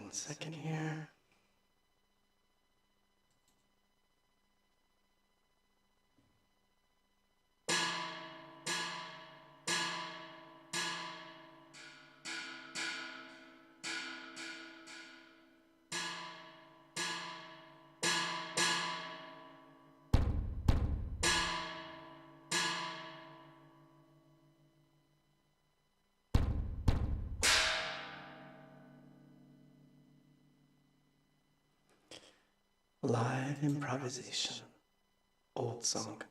1 second here. Live improvisation. Old song.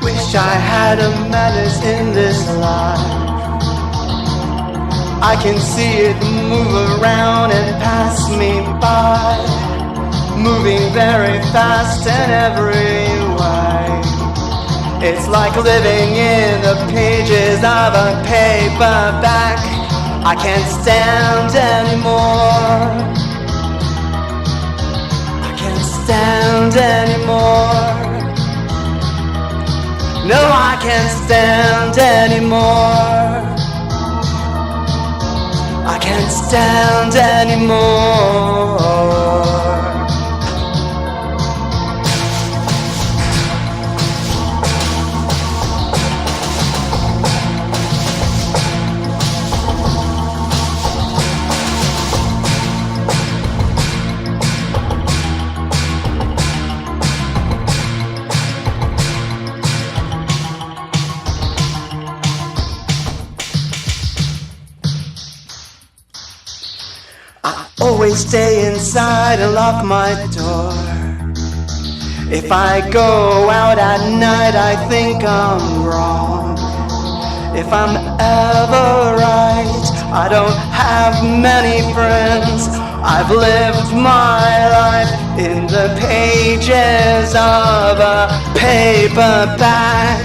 Wish I had a manners in this life. I can see it move around and pass me by, moving very fast in every way. It's like living in the pages of a paperback. I can't stand anymore. I can't stand anymore. No, I can't stand anymore. I can't stand anymore. Always stay inside and lock my door. If I go out at night, I think I'm wrong. If I'm ever right, I don't have many friends. I've lived my life in the pages of a paperback.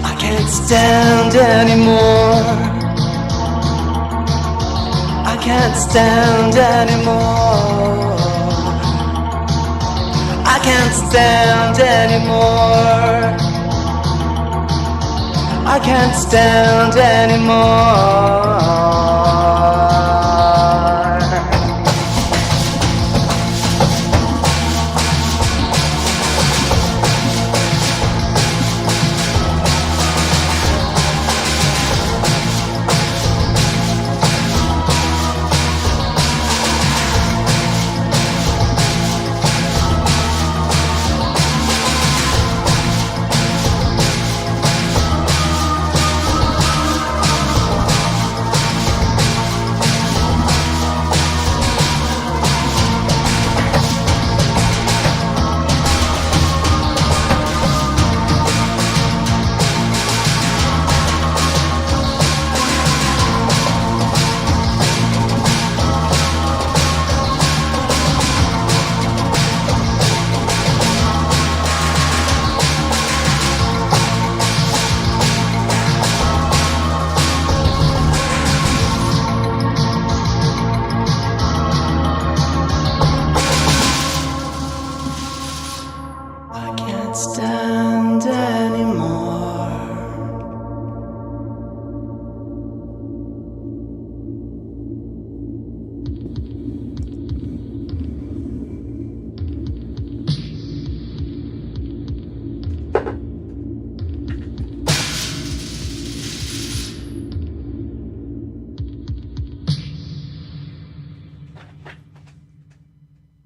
I can't stand anymore. I can't stand anymore. I can't stand anymore. I can't stand anymore.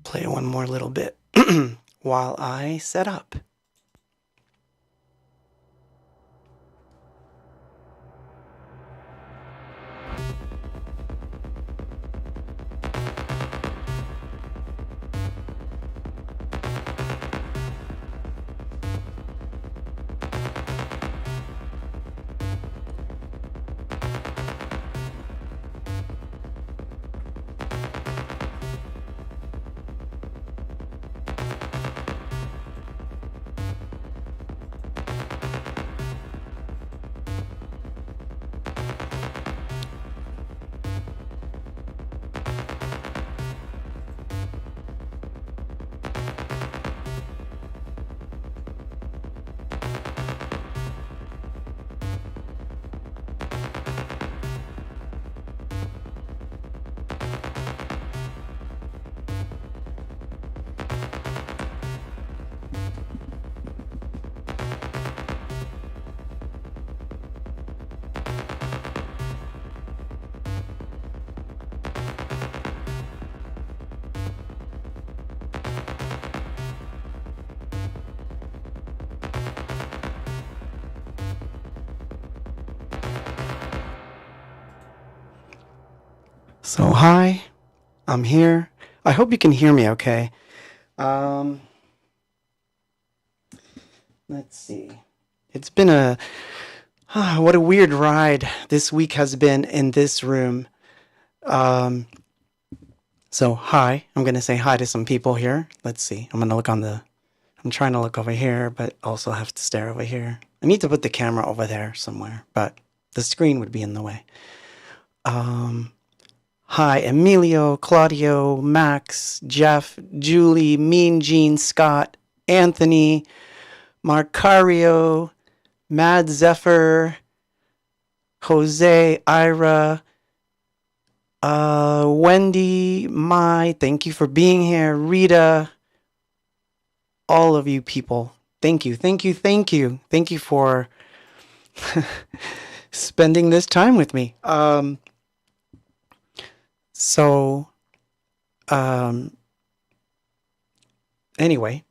Play one more little bit while I set up. So hi, I'm here. I hope you can hear me okay. Let's see. It's been what a weird ride this week has been in this room. So hi, I'm going to say hi to some people here. Let's see. I'm trying to look over here, but also have to stare over here. I need to put the camera over there somewhere, but the screen would be in the way. Hi, Emilio, Claudio, Max, Jeff, Julie, Mean Gene, Scott, Anthony, Marcario, Mad Zephyr, Jose, Ira, Wendy, Mai, thank you for being here. Rita, all of you people, thank you. Thank you for spending this time with me. Anyway,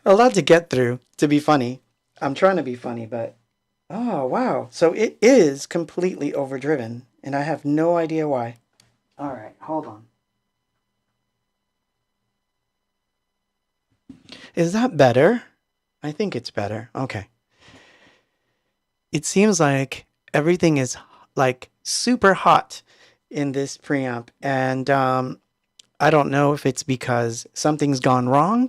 a lot to get through to be funny. I'm trying to be funny, but oh, wow. So it is completely overdriven, and I have no idea why. All right, hold on. Is that better? I think it's better. Okay. It seems like everything is like super hot in this preamp, and I don't know if it's because something's gone wrong.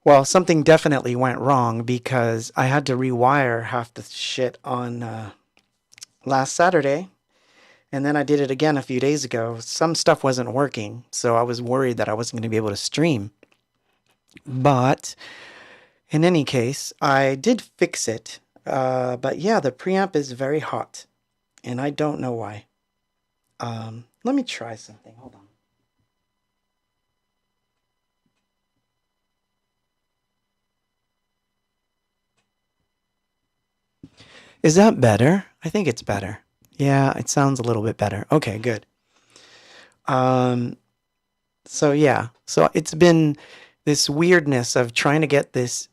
Well, something definitely went wrong because I had to rewire half the shit on last Saturday, and then I did it again a few days ago. Some stuff wasn't working, so I was worried that I wasn't going to be able to stream. But in any case, I did fix it. But yeah, the preamp is very hot, and I don't know why. Let me try something. Hold on. Is that better? I think it's better. Yeah, it sounds a little bit better. Okay, good. So yeah, so it's been this weirdness of trying to get this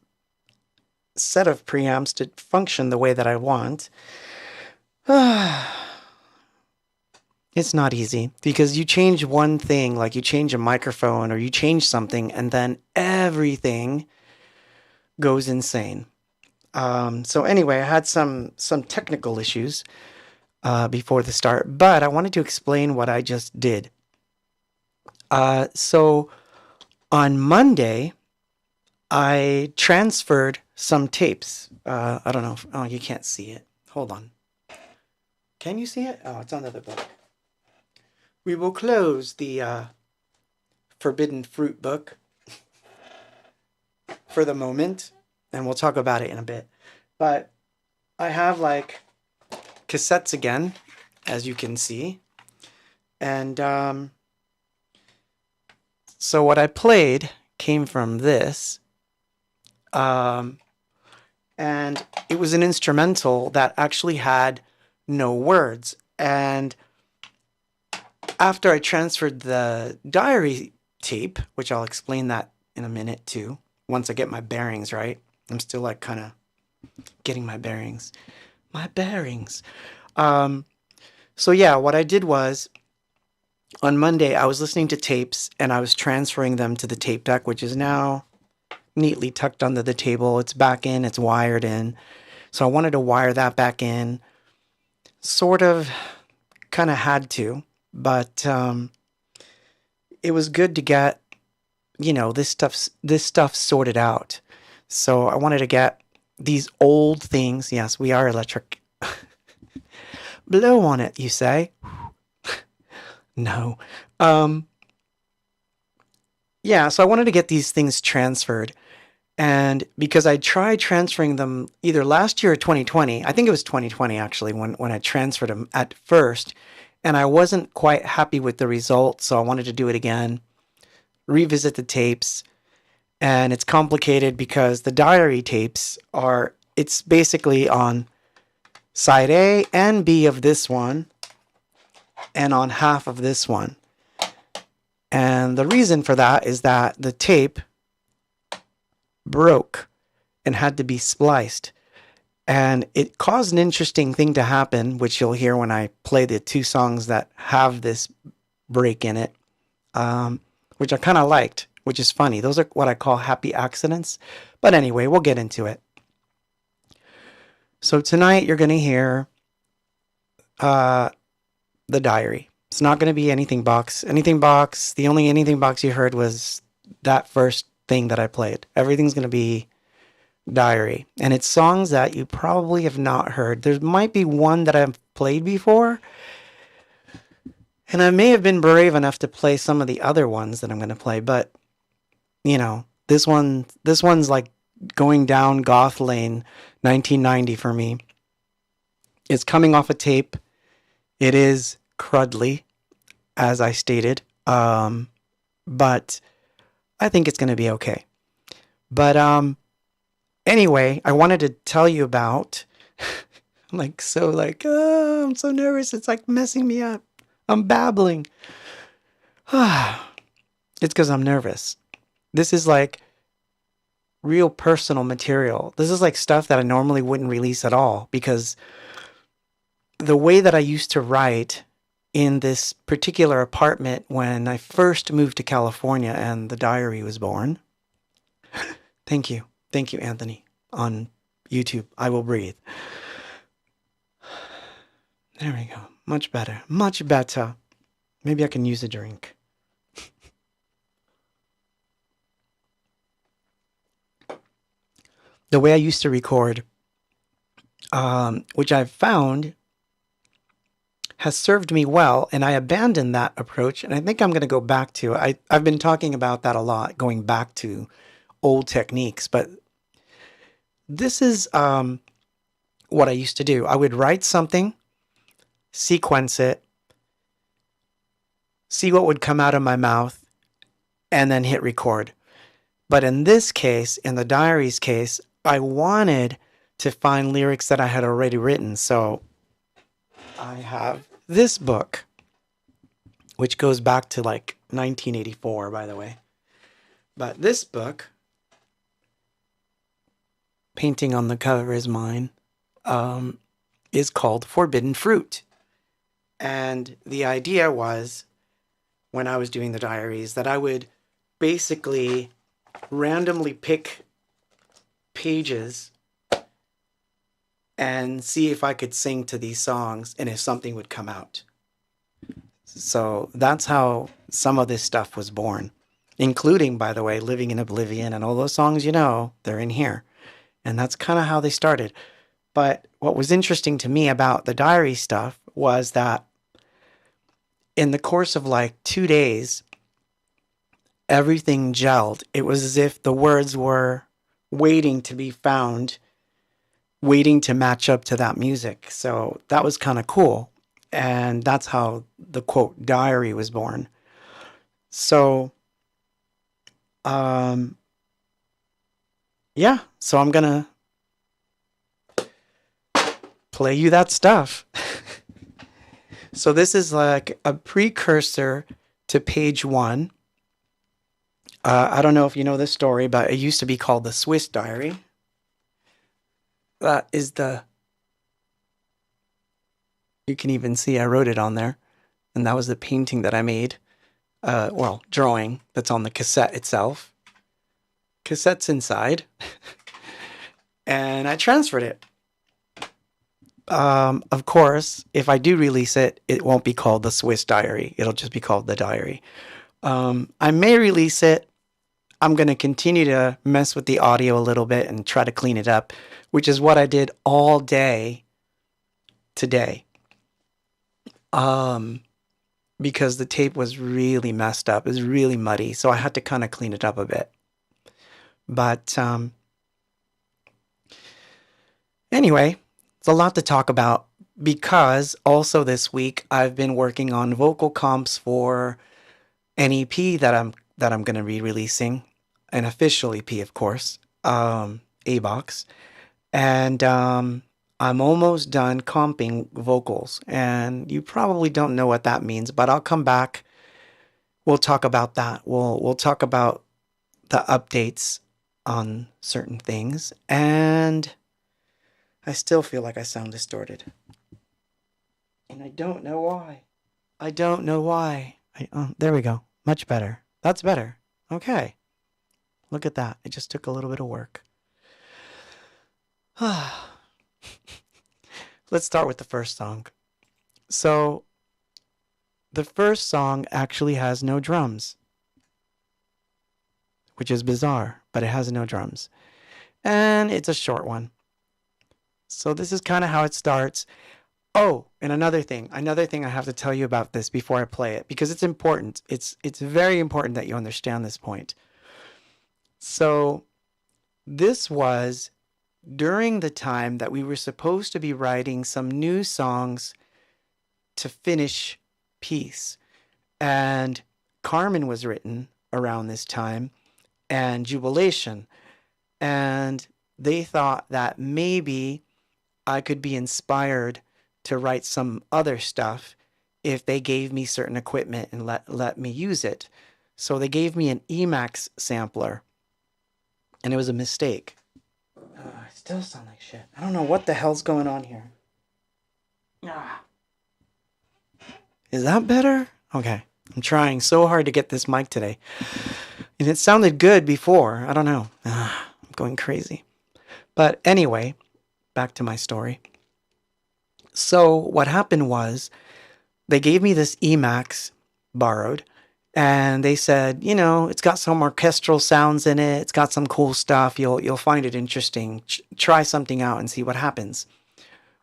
set of preamps to function the way that I want. It's not easy because you change one thing, like you change a microphone or you change something, and then everything goes insane. So anyway, I had some technical issues before the start, but I wanted to explain what I just did. So on Monday, I transferred some tapes. I don't know. Oh, you can't see it. Hold on. Can you see it? Oh, it's on the other book. We will close the Forbidden Fruit book for the moment, and we'll talk about it in a bit. But I have like cassettes again, as you can see. And so what I played came from this. And it was an instrumental that actually had no words. And after I transferred the diary tape, which I'll explain that in a minute too, once I get my bearings right. I'm still like kind of getting my bearings. So yeah, what I did was on Monday, I was listening to tapes and I was transferring them to the tape deck, which is now neatly tucked under the table. It's back in, it's wired in. So I wanted to wire that back in. Sort of, kind of had to, but it was good to get, this stuff sorted out. So I wanted to get these old things. Yes, we are electric. Blow on it, you say? No. Yeah, so I wanted to get these things transferred. And because I tried transferring them either last year or 2020, I think it was 2020 actually, when I transferred them at first, and I wasn't quite happy with the results, so I wanted to do it again, revisit the tapes, and it's complicated because the diary tapes it's basically on side A and B of this one, and on half of this one. And the reason for that is that the tape broke and had to be spliced. And it caused an interesting thing to happen, which you'll hear when I play the two songs that have this break in it, which I kind of liked, which is funny. Those are what I call happy accidents. But anyway, we'll get into it. So tonight you're going to hear the diary. It's not going to be anything box. Anything box, the only anything box you heard was that first thing that I played. Everything's going to be diary. And it's songs that you probably have not heard. There might be one that I've played before. And I may have been brave enough to play some of the other ones that I'm going to play. But, you know, this one's like going down goth lane 1990 for me. It's coming off a tape. It is crudly, as I stated. But I think it's going to be okay. But anyway, I wanted to tell you about I'm I'm so nervous. It's like messing me up. I'm babbling. It's because I'm nervous. This is like real personal material. This is like stuff that I normally wouldn't release at all, because the way that I used to write in this particular apartment when I first moved to California and the diary was born. Thank you, Anthony, on YouTube. I will breathe. There we go. Much better. Much better. Maybe I can use a drink. The way I used to record, which I've found has served me well, and I abandoned that approach, and I think I'm going to go back to it. I've been talking about that a lot, going back to old techniques, but this is what I used to do. I would write something, sequence it, see what would come out of my mouth, and then hit record. But in this case, in the diary's case, I wanted to find lyrics that I had already written. So I have this book, which goes back to like 1984, by the way. But this book, painting on the cover is mine, is called Forbidden Fruit. And the idea was, when I was doing the diaries, that I would basically randomly pick pages and see if I could sing to these songs and if something would come out. So that's how some of this stuff was born, including, by the way, Living in Oblivion and all those songs, they're in here. And that's kind of how they started. But what was interesting to me about the diary stuff was that in the course of like 2 days, everything gelled. It was as if the words were waiting to be found, waiting to match up to that music. So that was kind of cool. And that's how the quote diary was born. So, yeah, so I'm going to play you that stuff. So this is like a precursor to page 1. I don't know if you know this story, but it used to be called the Swiss Diary. That is you can even see I wrote it on there. And that was the painting that I made. Drawing that's on the cassette itself. Cassette's inside. And I transferred it. Of course, if I do release it, it won't be called the Swiss Diary. It'll just be called the Diary. I may release it. I'm going to continue to mess with the audio a little bit and try to clean it up, which is what I did all day today. Because the tape was really messed up. It was really muddy, so I had to kind of clean it up a bit. But anyway, it's a lot to talk about, because also this week I've been working on vocal comps for an EP that I'm going to be releasing, an official EP, of course, A-Box, and I'm almost done comping vocals, and you probably don't know what that means, but I'll come back. We'll talk about that. We'll talk about the updates on certain things, and I still feel like I sound distorted. And I don't know why. I don't know why. There we go. Much better. That's better. Okay. Look at that. It just took a little bit of work. Let's start with the first song. So, the first song actually has no drums, which is bizarre, but it has no drums. And it's a short one. So this is kind of how it starts. Oh, and another thing I have to tell you about this before I play it, because it's important. It's very important that you understand this point. So this was during the time that we were supposed to be writing some new songs to finish Peace. And Carmen was written around this time, and Jubilation. And they thought that maybe I could be inspired to write some other stuff if they gave me certain equipment and let me use it. So they gave me an Emacs sampler, and it was a mistake. I still sound like shit. I don't know what the hell's going on here. Is that better? Okay. I'm trying so hard to get this mic today. And it sounded good before. I don't know. I'm going crazy. But anyway, back to my story. So what happened was they gave me this Emacs borrowed, and they said, you know, it's got some orchestral sounds in it. It's got some cool stuff. You'll find it interesting. Try something out and see what happens.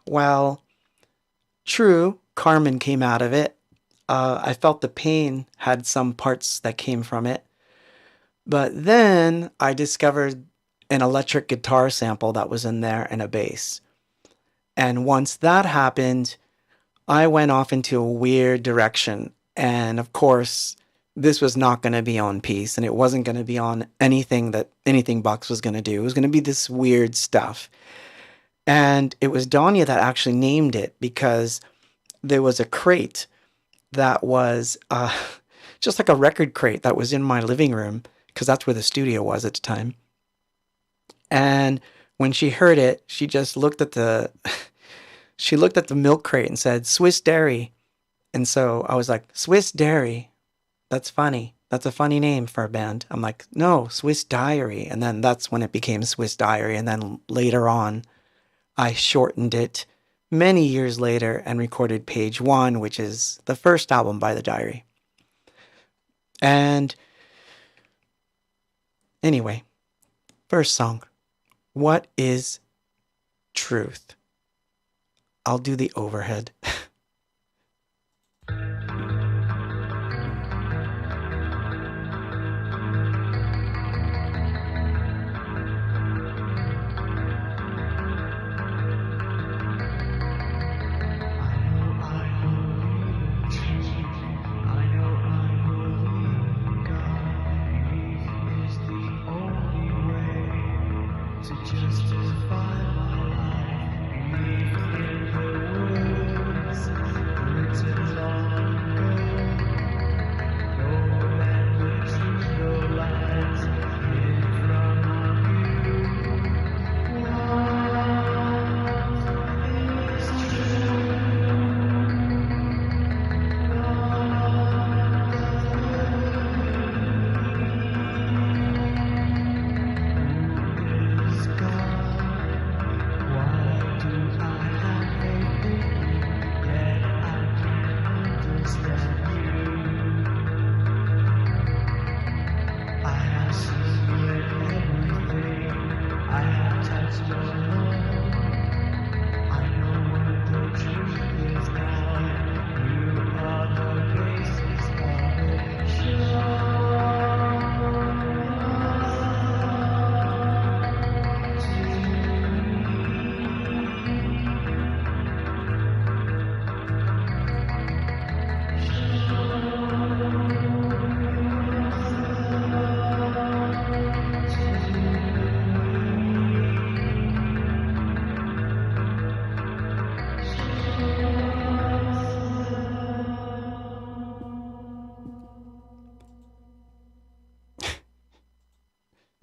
Well, true, Carmen came out of it. I felt the pain had some parts that came from it. But then I discovered an electric guitar sample that was in there and a bass. And once that happened, I went off into a weird direction. And of course, this was not going to be on Peace, and it wasn't going to be on anything that Anything Bucks was going to do. It was going to be this weird stuff. And it was Danya that actually named it, because there was a crate that was just like a record crate that was in my living room, because that's where the studio was at the time. And when she heard it, she just looked at the milk crate and said, Swiss Dairy. And so I was like, Swiss Dairy? That's funny. That's a funny name for a band. I'm like, no, Swiss Diary. And then that's when it became Swiss Diary. And then later on, I shortened it many years later and recorded Page One, which is the first album by the Diary. And anyway, first song. What is truth? I'll do the overhead.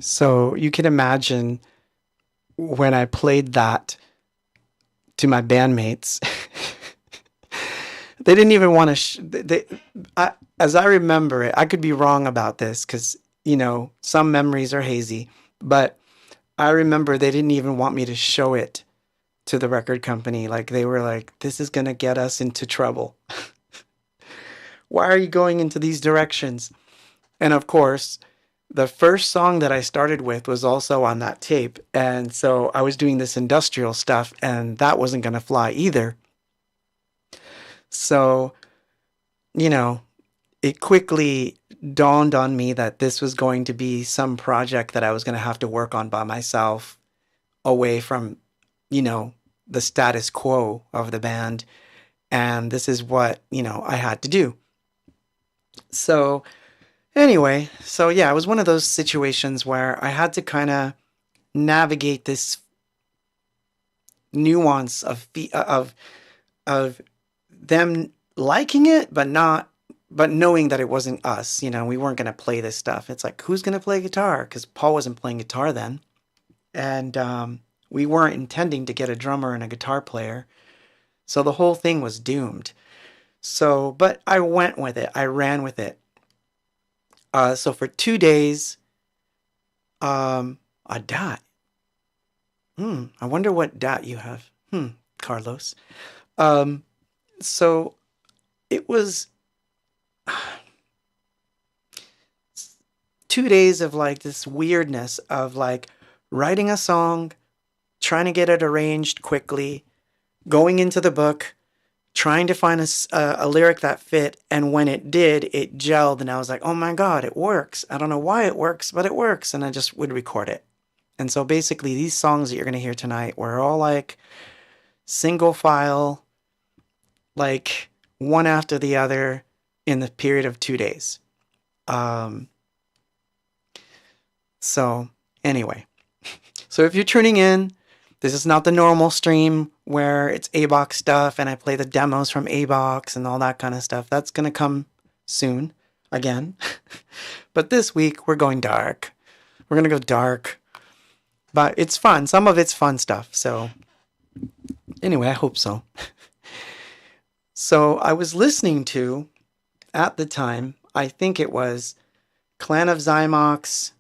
So you can imagine when I played that, to my bandmates. They didn't even want to. As I remember it, I could be wrong about this because, some memories are hazy, but I remember they didn't even want me to show it to the record company. Like, they were like, this is going to get us into trouble. Why are you going into these directions? And of course, the first song that I started with was also on that tape. And so I was doing this industrial stuff, and that wasn't going to fly either. So, it quickly dawned on me that this was going to be some project that I was going to have to work on by myself, away from, the status quo of the band. And this is what, I had to do. So anyway, it was one of those situations where I had to kind of navigate this nuance of them liking it, but knowing that it wasn't us. We weren't going to play this stuff. It's like, who's going to play guitar? Because Paul wasn't playing guitar then. And we weren't intending to get a drummer and a guitar player. So the whole thing was doomed. So, but I went with it. I ran with it. So for 2 days, a dot. I wonder what dot you have. Carlos. So it was 2 days of like this weirdness of like writing a song, trying to get it arranged quickly, going into the book, trying to find a lyric that fit. And when it did, it gelled. And I was like, oh my God, it works. I don't know why it works, but it works. And I just would record it. And so basically these songs that you're going to hear tonight were all like single file, like one after the other in the period of 2 days. So anyway, so if you're tuning in, this is not the normal stream where it's ABOX stuff and I play the demos from ABOX and all that kind of stuff. That's going to come soon again. But this week we're going dark. We're going to go dark. But it's fun. Some of it's fun stuff. So anyway, I hope so. So I was listening to, at the time, I think it was Clan of Zymox,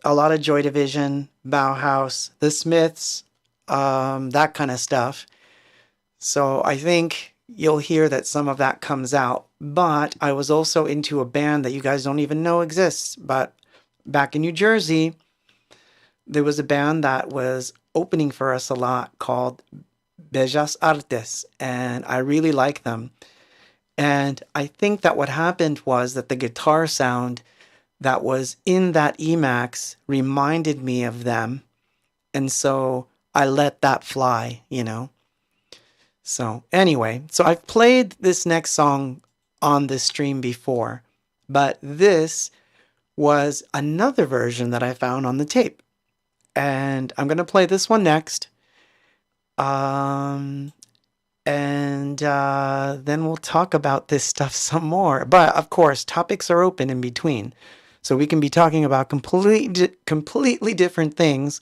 a lot of Joy Division, Bauhaus, The Smiths, that kind of stuff. So I think you'll hear that some of that comes out. But I was also into a band that you guys don't even know exists. But back in New Jersey, there was a band that was opening for us a lot called Bellas Artes. And I really like them. And I think that what happened was that the guitar sound that was in that Emax reminded me of them. And so I let that fly, So anyway, so I've played this next song on this stream before, but this was another version that I found on the tape. And I'm going to play this one next. And then we'll talk about this stuff some more. But of course, topics are open in between. So we can be talking about completely different things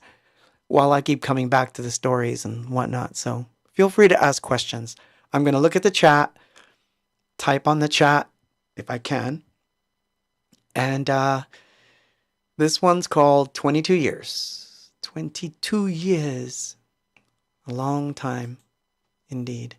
while I keep coming back to the stories and whatnot. So feel free to ask questions. I'm going to look at the chat, type on the chat if I can. And this one's called 22 Years. 22 years. A long time indeed.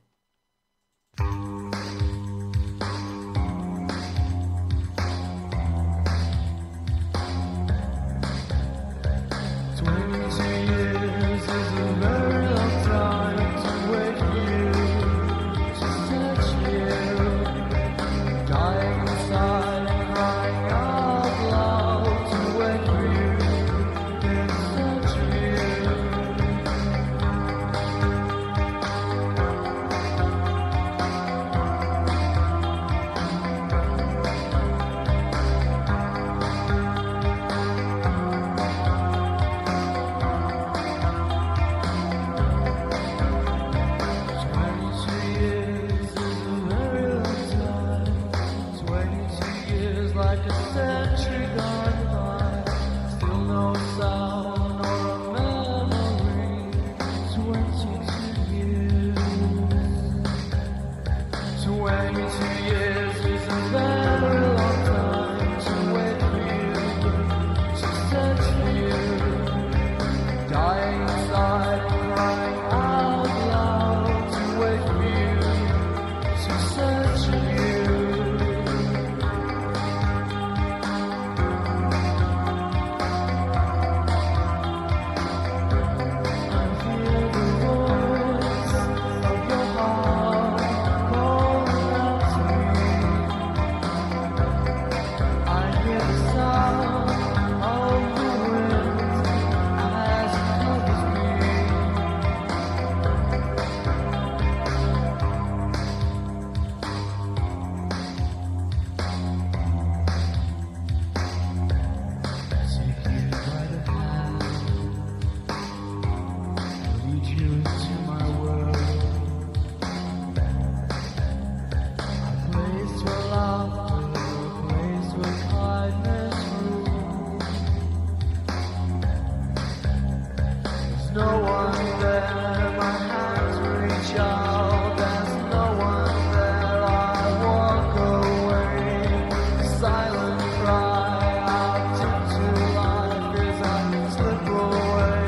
no one there, my hands reach out. There's no one there, I walk away. Silent cry out into life as I slip away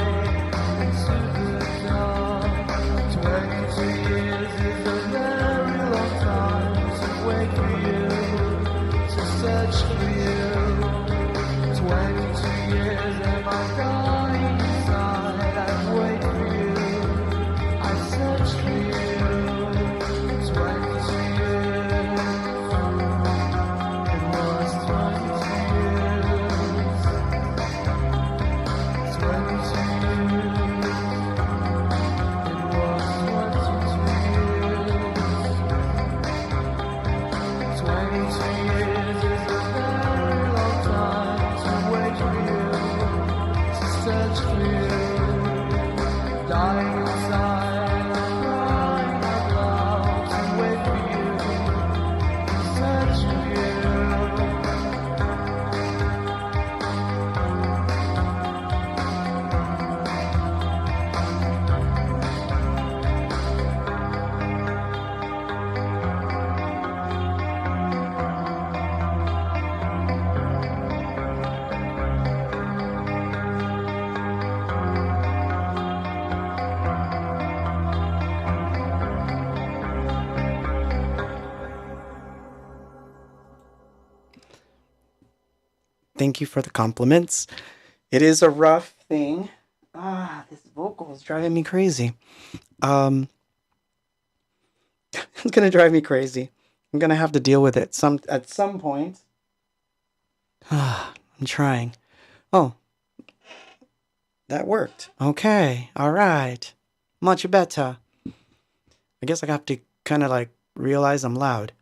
into the dark. 22 years is a very long time to wait for you, to search for you. 22 years and I'm dying inside. I wait for you, I search for you. 22 years, it was 22 years. 22 years, it was 22 years. 22 years is a very long time to wait for you, to search for you. Dying inside, crying out loud to wait for you, to search for you. Thank you for the compliments. It is a rough thing. This vocal is driving me crazy. It's gonna drive me crazy. I'm gonna have to deal with it at some point. I'm trying. Oh, that worked. Okay, all right. Much better. I guess I have to kind of like realize I'm loud.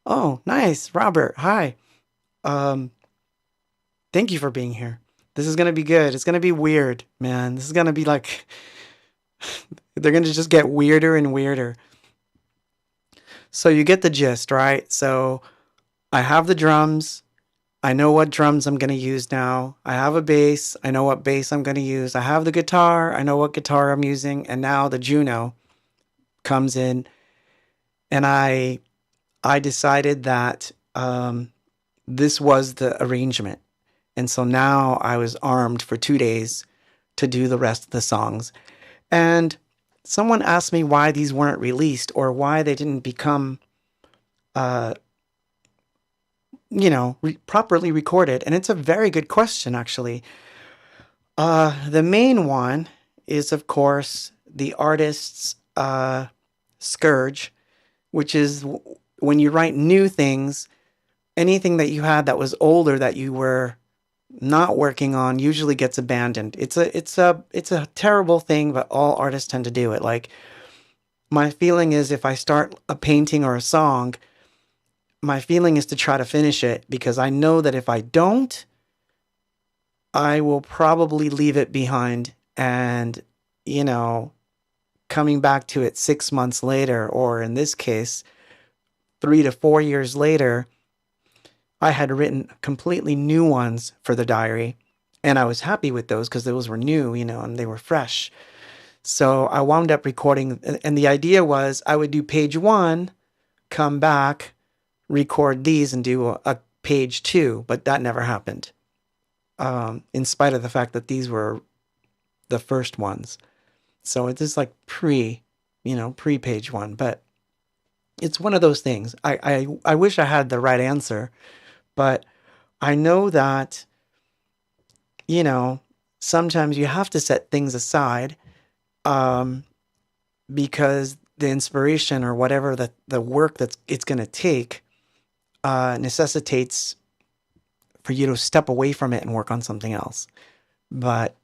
Oh, nice, Robert. Hi. Thank you for being here. This is gonna be good. It's gonna be weird, man. This is gonna be like they're gonna just get weirder and weirder. So you get the gist, right? So I have the drums. I know what drums I'm gonna use now. I have a bass. I know what bass I'm gonna use. I have the guitar. I know what guitar I'm using. And now the Juno comes in, and I decided that this was the arrangement. And so now I was armed for 2 days to do the rest of the songs. And someone asked me why these weren't released or why they didn't become, properly recorded. And it's a very good question, actually. The main one is, of course, the artist's scourge, which is when you write new things, anything that you had that was older that you were not working on usually gets abandoned. It's a terrible thing, but all artists tend to do it. Like, my feeling is if I start a painting or a song, my feeling is to try to finish it, because I know that if I don't, I will probably leave it behind, and coming back to it 6 months later, or in this case 3 to 4 years later, I had written completely new ones for the diary, and I was happy with those because those were new, and they were fresh. So I wound up recording, and the idea was I would do page 1, come back, record these, and do a page 2, but that never happened, in spite of the fact that these were the first ones. So it is like pre-page 1, but it's one of those things. I wish I had the right answer. But I know that, sometimes you have to set things aside, because the inspiration or whatever the work that it's going to take necessitates for you to step away from it and work on something else. But,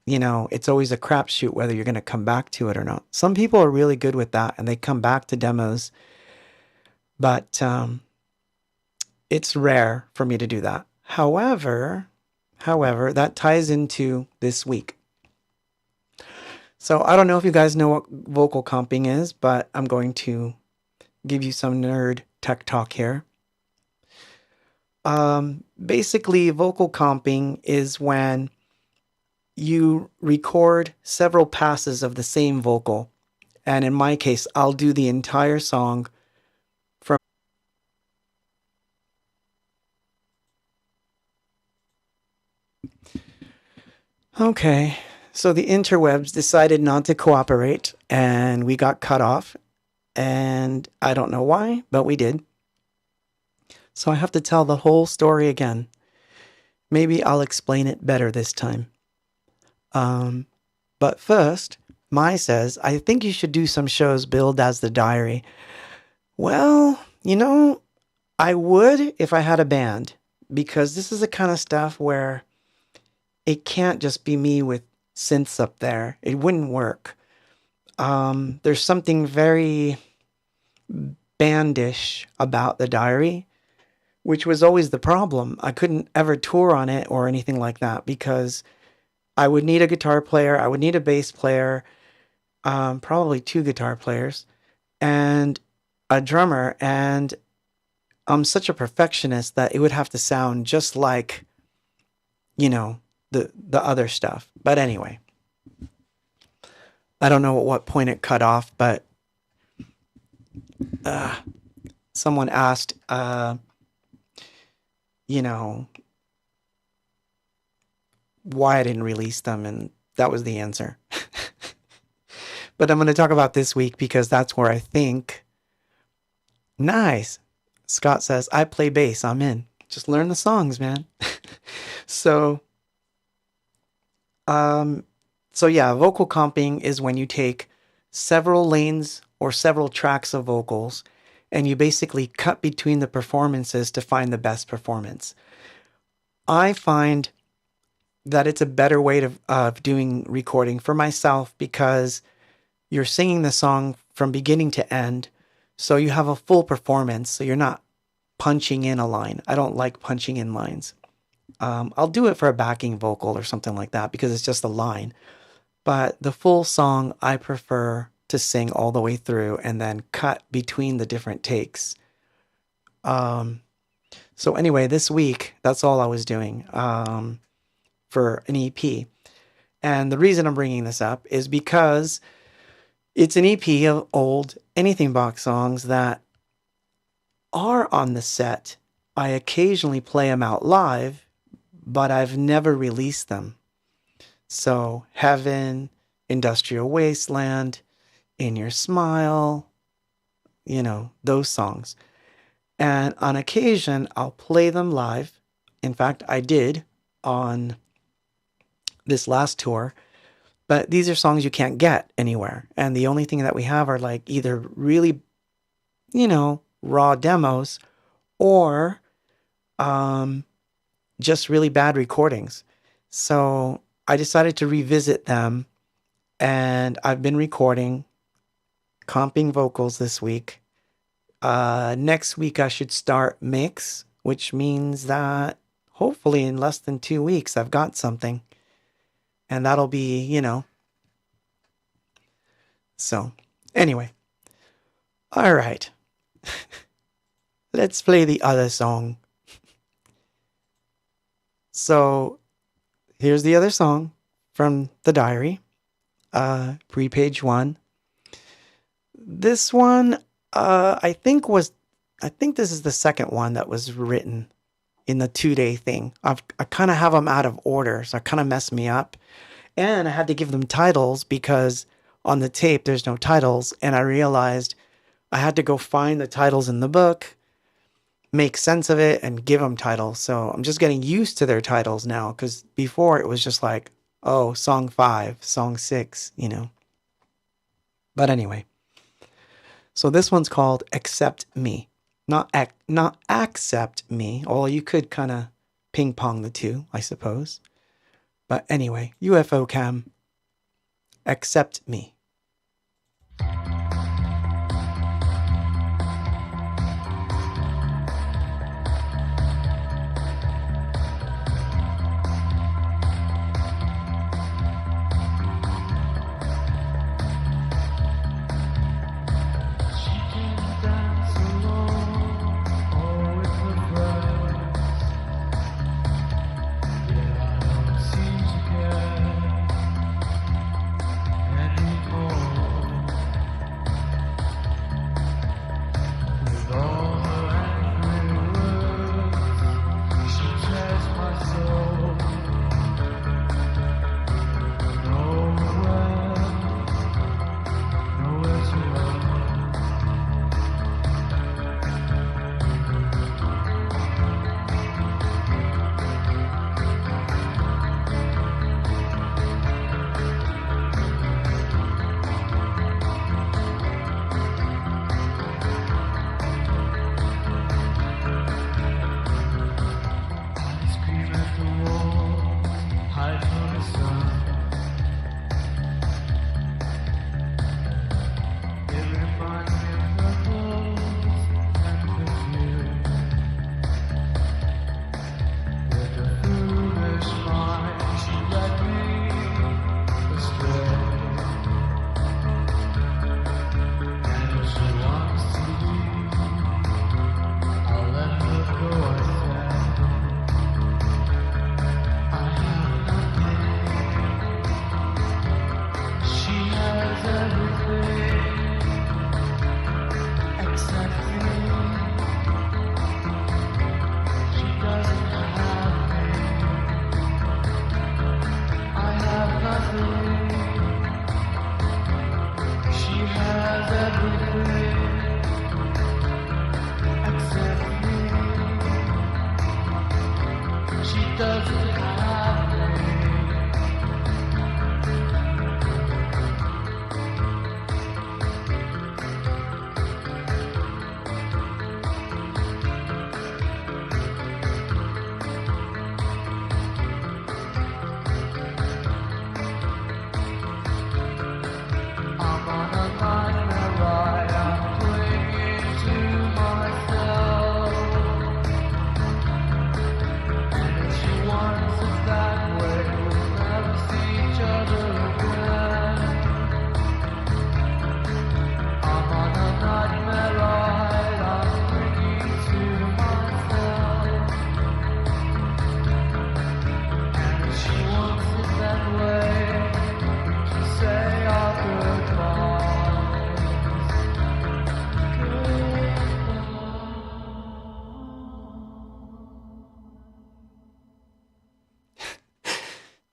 it's always a crapshoot whether you're going to come back to it or not. Some people are really good with that and they come back to demos. But it's rare for me to do that. However, that ties into this week. So I don't know if you guys know what vocal comping is, but I'm going to give you some nerd tech talk here. Basically, vocal comping is when you record several passes of the same vocal. And in my case, I'll do the entire song from... Okay, so the interwebs decided not to cooperate, and we got cut off. And I don't know why, but we did. So I have to tell the whole story again. Maybe I'll explain it better this time. But first, Mai says, I think you should do some shows billed as the diary. Well, you know, I would if I had a band, because this is the kind of stuff where it can't just be me with synths up there. It wouldn't work. There's something very bandish about the diary, which was always the problem. I couldn't ever tour on it or anything like that because I would need a guitar player, I would need a bass player, probably 2 guitar players, and a drummer, and I'm such a perfectionist that it would have to sound just like, you know, the other stuff. But anyway, I don't know at what point it cut off, but someone asked, you know, why I didn't release them, and that was the answer. But I'm going to talk about this week because that's where I think... Nice. Scott says, I play bass, I'm in. Just learn the songs, man. So yeah, vocal comping is when you take several lanes or several tracks of vocals and you basically cut between the performances to find the best performance. I find that it's a better way of doing recording for myself because you're singing the song from beginning to end, so you have a full performance, so you're not punching in a line. I don't like punching in lines. I'll do it for a backing vocal or something like that because it's just a line. But the full song, I prefer to sing all the way through and then cut between the different takes. So anyway, this week, that's all I was doing for an EP. And the reason I'm bringing this up is because it's an EP of old Anything Box songs that are on the set. I occasionally play them out live, but I've never released them. So Heaven, Industrial Wasteland, In Your Smile, you know, those songs. And on occasion, I'll play them live. In fact, I did on this last tour. But these are songs you can't get anywhere. And the only thing that we have are like either really, you know, raw demos or just really bad recordings. So I decided to revisit them, and I've been recording, comping vocals this week. Next week I should start mix, which means that hopefully in less than 2 weeks I've got something. And that'll be, you know. So, anyway. All right. Let's play the other song. So, here's the other song from the diary. Pre-page 1. This one, I think this is the second one that was written in the 2-day thing. I kind of have them out of order, so it kind of messed me up. And I had to give them titles because on the tape there's no titles, and I realized I had to go find the titles in the book, make sense of it, and give them titles. So I'm just getting used to their titles now, because before it was just like, oh, song 5, song 6, you know. But anyway, so this one's called Accept Me. Not accept me, although you could kind of ping pong the two, I suppose. But anyway, UFO Cam, Accept Me.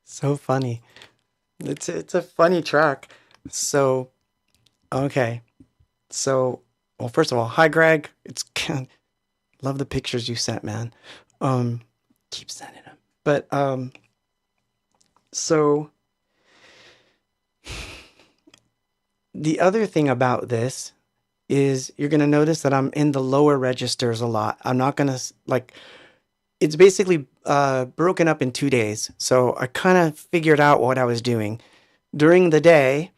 So funny. It's a funny track. So okay. So well, first of all, hi Greg. It's love the pictures you sent, man. Um, keep sending them. But so the other thing about this is you're gonna notice that I'm in the lower registers a lot. I'm not gonna like. It's basically broken up in 2 days. So I kind of figured out what I was doing. During the day,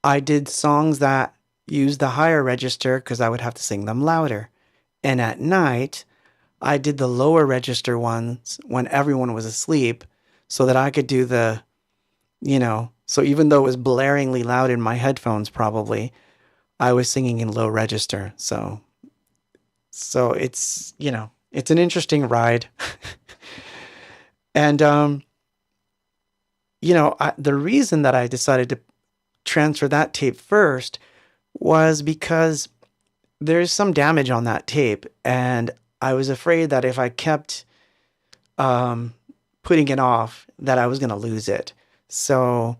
I did songs that used the higher register because I would have to sing them louder. And at night, I did the lower register ones when everyone was asleep so that I could do the, so even though it was blaringly loud in my headphones, probably, I was singing in low register. So it's, it's an interesting ride. And, the reason that I decided to transfer that tape first was because there's some damage on that tape. And I was afraid that if I kept putting it off, that I was going to lose it. So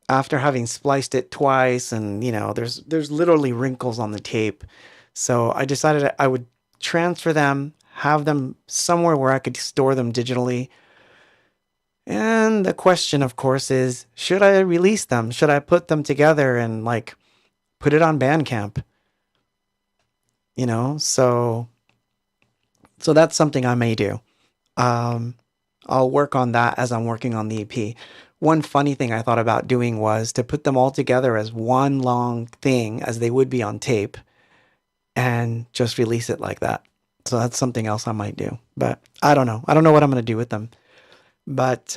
after having spliced it twice and, there's literally wrinkles on the tape. So I decided I would transfer them, have them somewhere where I could store them digitally. And the question, of course, is, should I release them? Should I put them together and put it on Bandcamp? So that's something I may do. I'll work on that as I'm working on the EP. One funny thing I thought about doing was to put them all together as one long thing as they would be on tape and just release it like that. So that's something else I might do, but I don't know. I don't know what I'm going to do with them, but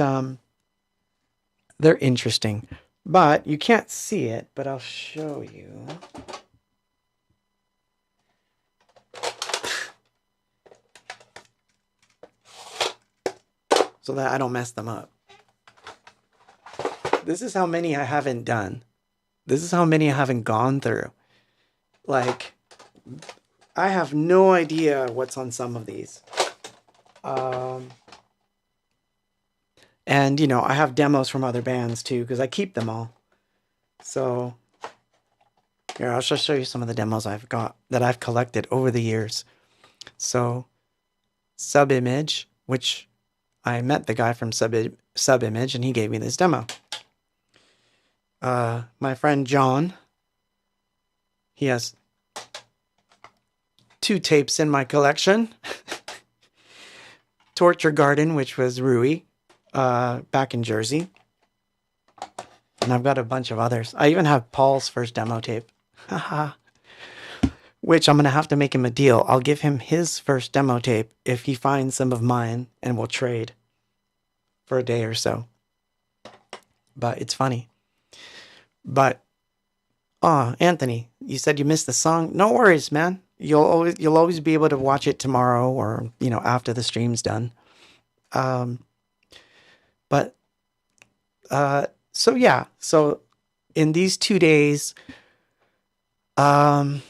they're interesting. But you can't see it, but I'll show you. So that I don't mess them up. This is how many I haven't done. This is how many I haven't gone through. I have no idea what's on some of these. And, I have demos from other bands too, because I keep them all. So, here, I'll just show you some of the demos I've got that I've collected over the years. So, Subimage, which I met the guy from Subimage, and he gave me this demo. My friend John, he has 2 tapes in my collection. Torture Garden, which was Rui, back in Jersey. And I've got a bunch of others. I even have Paul's first demo tape. Haha. Which I'm going to have to make him a deal. I'll give him his first demo tape if he finds some of mine, and we'll trade for a day or so. But it's funny. But, Anthony, you said you missed the song. No worries, man. You'll always be able to watch it tomorrow or, after the stream's done. So yeah. So in these 2 days, I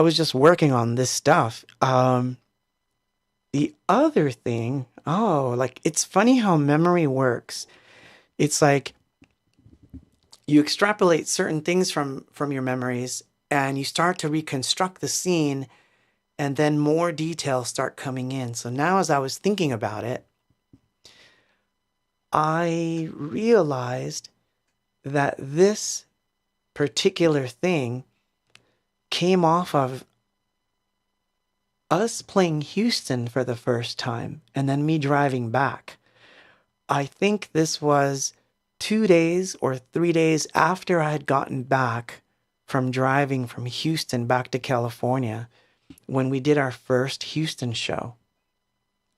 was just working on this stuff. The other thing, it's funny how memory works. It's like you extrapolate certain things from your memories and you start to reconstruct the scene, and then more details start coming in. So now as I was thinking about it, I realized that this particular thing came off of us playing Houston for the first time and then me driving back. I think this was 2 days or 3 days after I had gotten back from driving from Houston back to California when we did our first Houston show.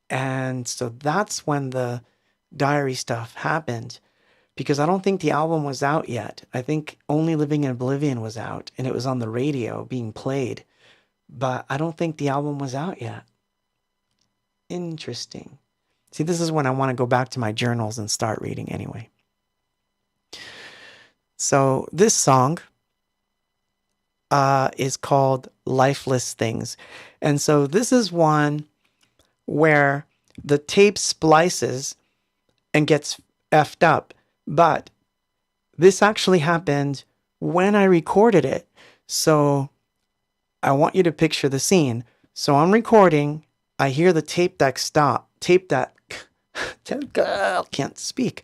And so that's when the diary stuff happened, because I don't think the album was out yet. I think Only Living in Oblivion was out and it was on the radio being played, but I don't think the album was out yet. Interesting. See, this is when I want to go back to my journals and start reading anyway. So this song is called Lifeless Things. And so this is one where the tape splices and gets effed up. But this actually happened when I recorded it. So I want you to picture the scene. So I'm recording. I hear the tape deck stop. Can't speak.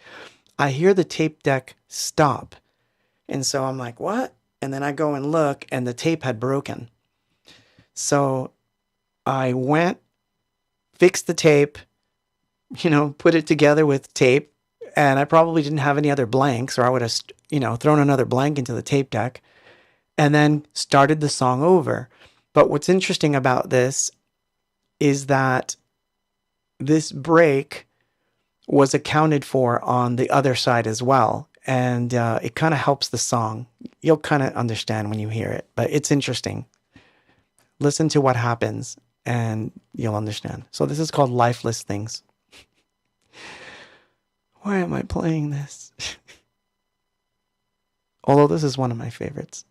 I hear the tape deck stop. And so I'm like, what? And then I go and look, and the tape had broken. So I went, fixed the tape, put it together with tape. And I probably didn't have any other blanks, or I would have, thrown another blank into the tape deck and then started the song over. But what's interesting about this is that this break was accounted for on the other side as well. And it kind of helps the song. You'll kind of understand when you hear it, but it's interesting. Listen to what happens and you'll understand. So this is called Lifeless Things. Why am I playing this? Although this is one of my favorites.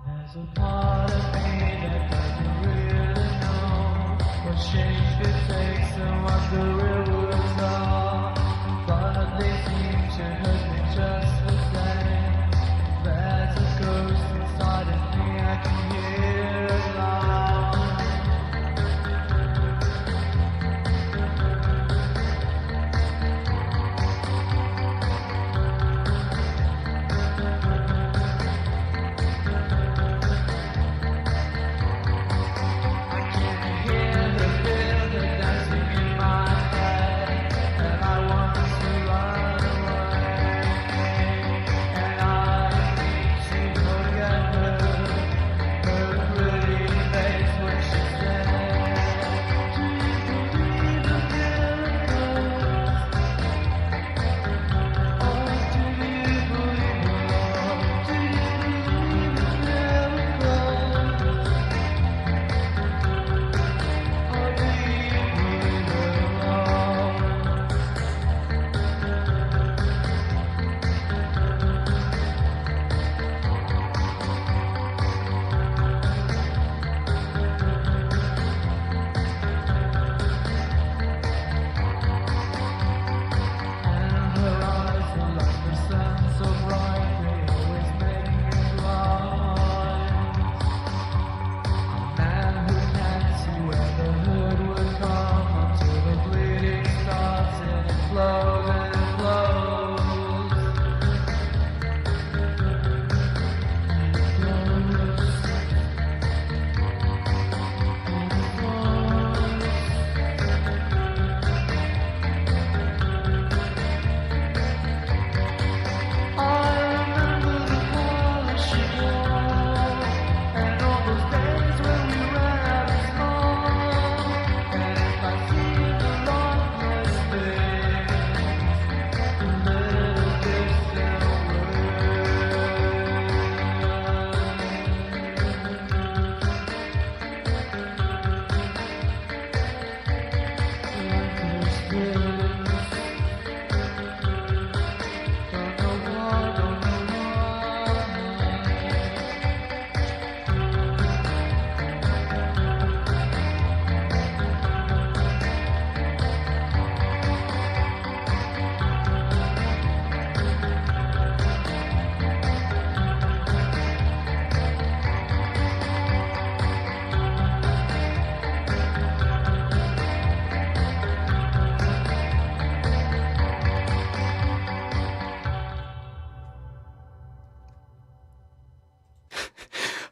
There's a part of me that doesn't really know what shape it takes and what the real words are, but they seem to hurt me just the same. There's a ghost inside of me, I can hear it loud. I can hear the rhythm dancing in my head.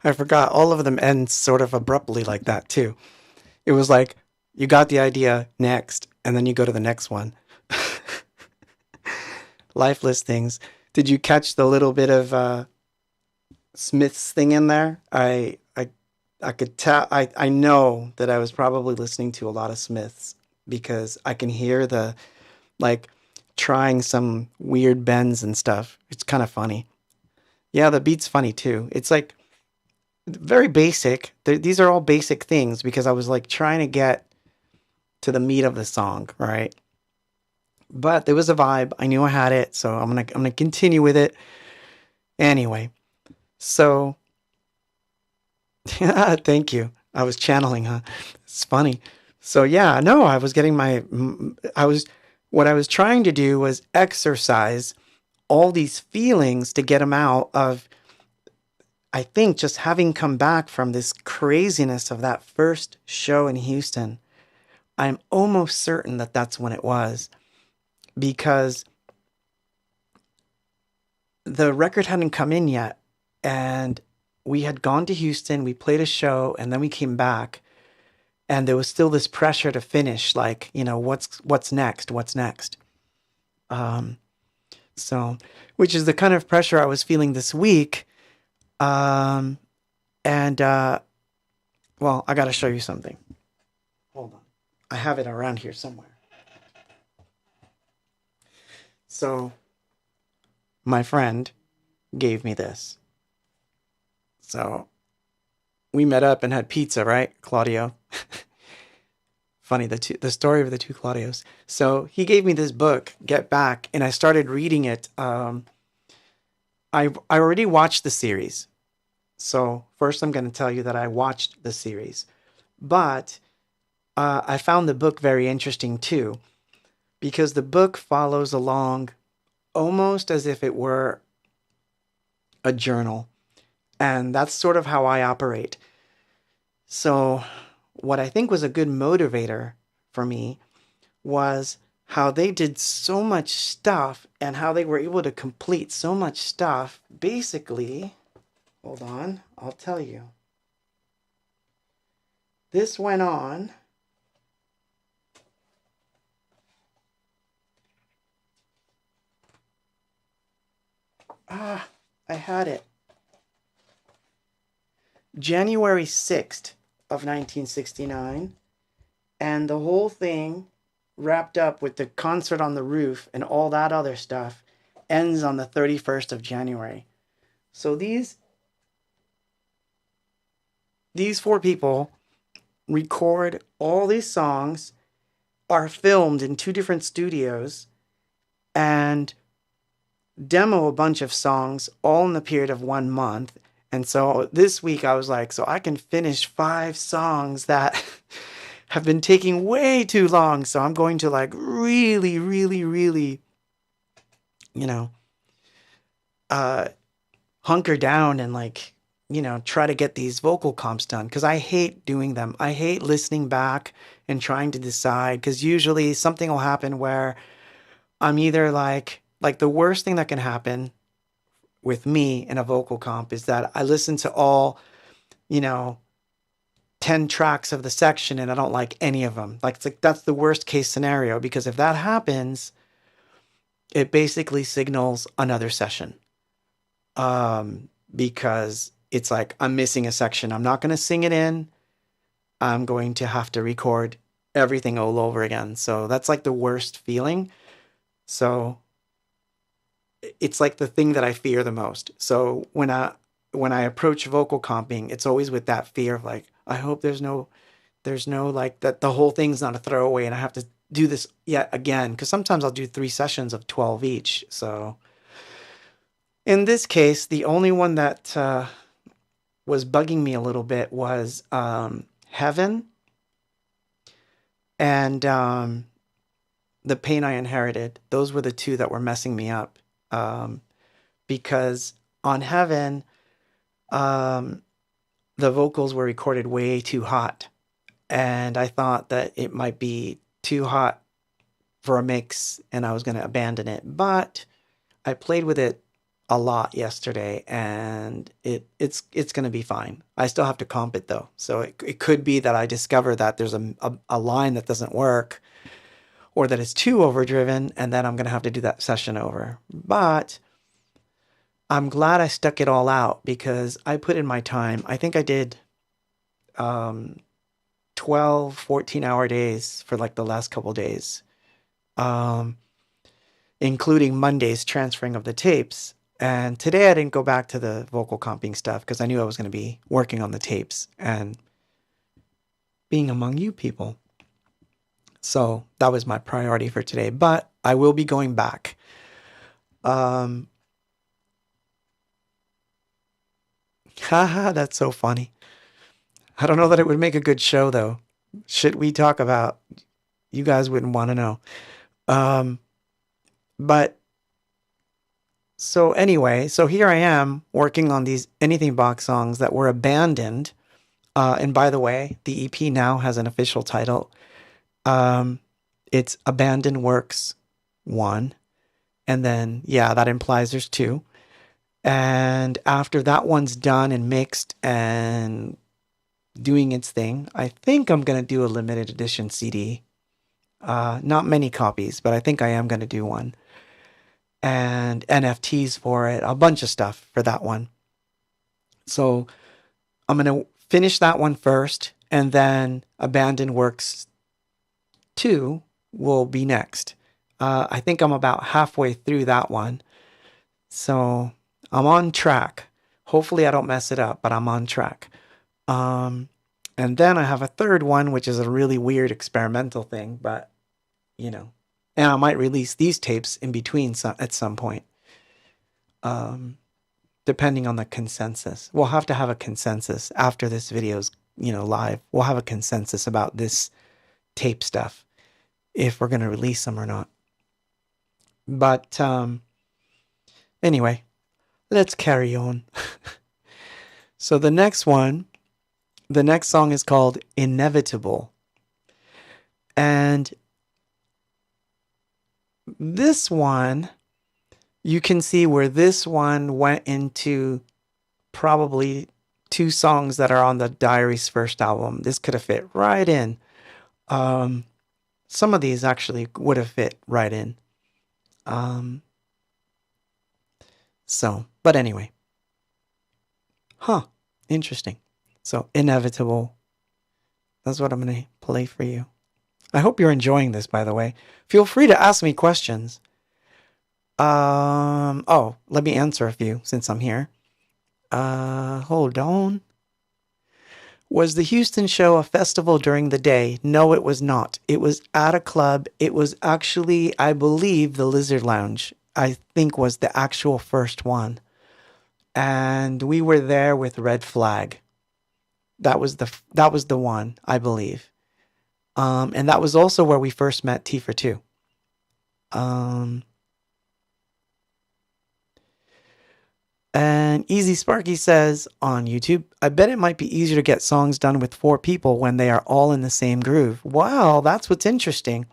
I forgot all of them end sort of abruptly like that too. It was like you got the idea next, and then you go to the next one. Lifeless Things. Did you catch the little bit of Smith's thing in there? I could tell. I know that I was probably listening to a lot of Smiths because I can hear the like trying some weird bends and stuff. It's kind of funny. Yeah, the beat's funny too. It's like very basic. These are all basic things because I was like trying to get to the meat of the song, right? But there was a vibe. I knew I had it, so I'm gonna continue with it. Anyway, so thank you. I was channeling, huh? It's funny. So yeah, no, I was getting my I was what I was trying to do was exercise all these feelings to get them out of I think just having come back from this craziness of that first show in Houston. I'm almost certain that that's when it was because the record hadn't come in yet and we had gone to Houston, we played a show and then we came back and there was still this pressure to finish like, you know, what's next? What's next? Um so which is the kind of pressure I was feeling this week. Um and well, I got to show you something. Hold on. I have it around here somewhere. So my friend gave me this. So we met up and had pizza, right, Claudio? Funny, the story of the two Claudios. So he gave me this book, Get Back, and I started reading it. I already watched the series. So first I'm going to tell you that I watched the series. But I found the book very interesting too, because the book follows along almost as if it were a journal. And that's sort of how I operate. So what I think was a good motivator for me was how they did so much stuff and how they were able to complete so much stuff. Basically, hold on, I'll tell you. This went on I had it. January 6th of 1969, and the whole thing wrapped up with the concert on the roof and all that other stuff ends on the 31st of January. So these four people record all these songs, are filmed in two different studios, and demo a bunch of songs all in the period of 1 month. And so this week I was like, so I can finish 5 songs that have been taking way too long. So I'm going to like really, really, really, you know, hunker down and like, you know, try to get these vocal comps done. Cause I hate doing them. I hate listening back and trying to decide. Cause usually something will happen where I'm either like the worst thing that can happen with me in a vocal comp is that I listen to all, 10 tracks of the section and I don't like any of them. Like, it's like that's the worst case scenario, because if that happens, it basically signals another session. Because it's like I'm missing a section. I'm not going to sing it in. I'm going to have to record everything all over again. So that's like the worst feeling. So it's like the thing that I fear the most. So when I approach vocal comping, it's always with that fear of like, I hope there's no like that the whole thing's not a throwaway and I have to do this yet again, because sometimes I'll do 3 sessions of 12 each. So in this case, the only one that was bugging me a little bit was Heaven and The Pain I Inherited. Those were the two that were messing me up. Because on Heaven, the vocals were recorded way too hot. And I thought that it might be too hot for a mix and I was going to abandon it. But I played with it a lot yesterday and it's going to be fine. I still have to comp it though. So it could be that I discover that there's a line that doesn't work or that it's too overdriven and then I'm going to have to do that session over. But I'm glad I stuck it all out because I put in my time. I think I did 12, 14-hour days for like the last couple days, including Monday's transferring of the tapes. And today I didn't go back to the vocal comping stuff because I knew I was going to be working on the tapes and being among you people. So that was my priority for today, but I will be going back. Haha, that's so funny. I don't know that it would make a good show though. Shit we talk about, you guys wouldn't want to know. But so anyway, so here I am working on these Anything Box songs that were abandoned. And by the way, the EP now has an official title. It's Abandoned Works 1. And then, yeah, that implies there's 2. And after that one's done and mixed and doing its thing, I think I'm going to do a limited edition CD. Not many copies, but I think I am going to do one. And NFTs for it, a bunch of stuff for that one. So I'm going to finish that one first, and then Abandoned Works 2 will be next. I think I'm about halfway through that one. So I'm on track. Hopefully I don't mess it up, but I'm on track. And then I have a third one, which is a really weird experimental thing, but you know, and I might release these tapes in between at some point, depending on the consensus. We'll have to have a consensus after this video's, live. We'll have a consensus about this tape stuff, if we're going to release them or not. But anyway, let's carry on. So the next song is called Inevitable. And this one, you can see where this one went into probably 2 songs that are on the Diary's first album. This could have fit right in. Some of these actually would have fit right in. But anyway. Interesting. So, Inevitable. That's what I'm going to play for you. I hope you're enjoying this, by the way. Feel free to ask me questions. Let me answer a few since I'm here. Hold on. Was the Houston show a festival during the day? No, it was not. It was at a club. It was actually, I believe, the Lizard Lounge, I think was the actual first one. And we were there with Red Flag. That was the one, I believe. And that was also where we first met T for Two. And Easy Sparky says on YouTube, I bet it might be easier to get songs done with 4 people when they are all in the same groove. Wow, that's what's interesting.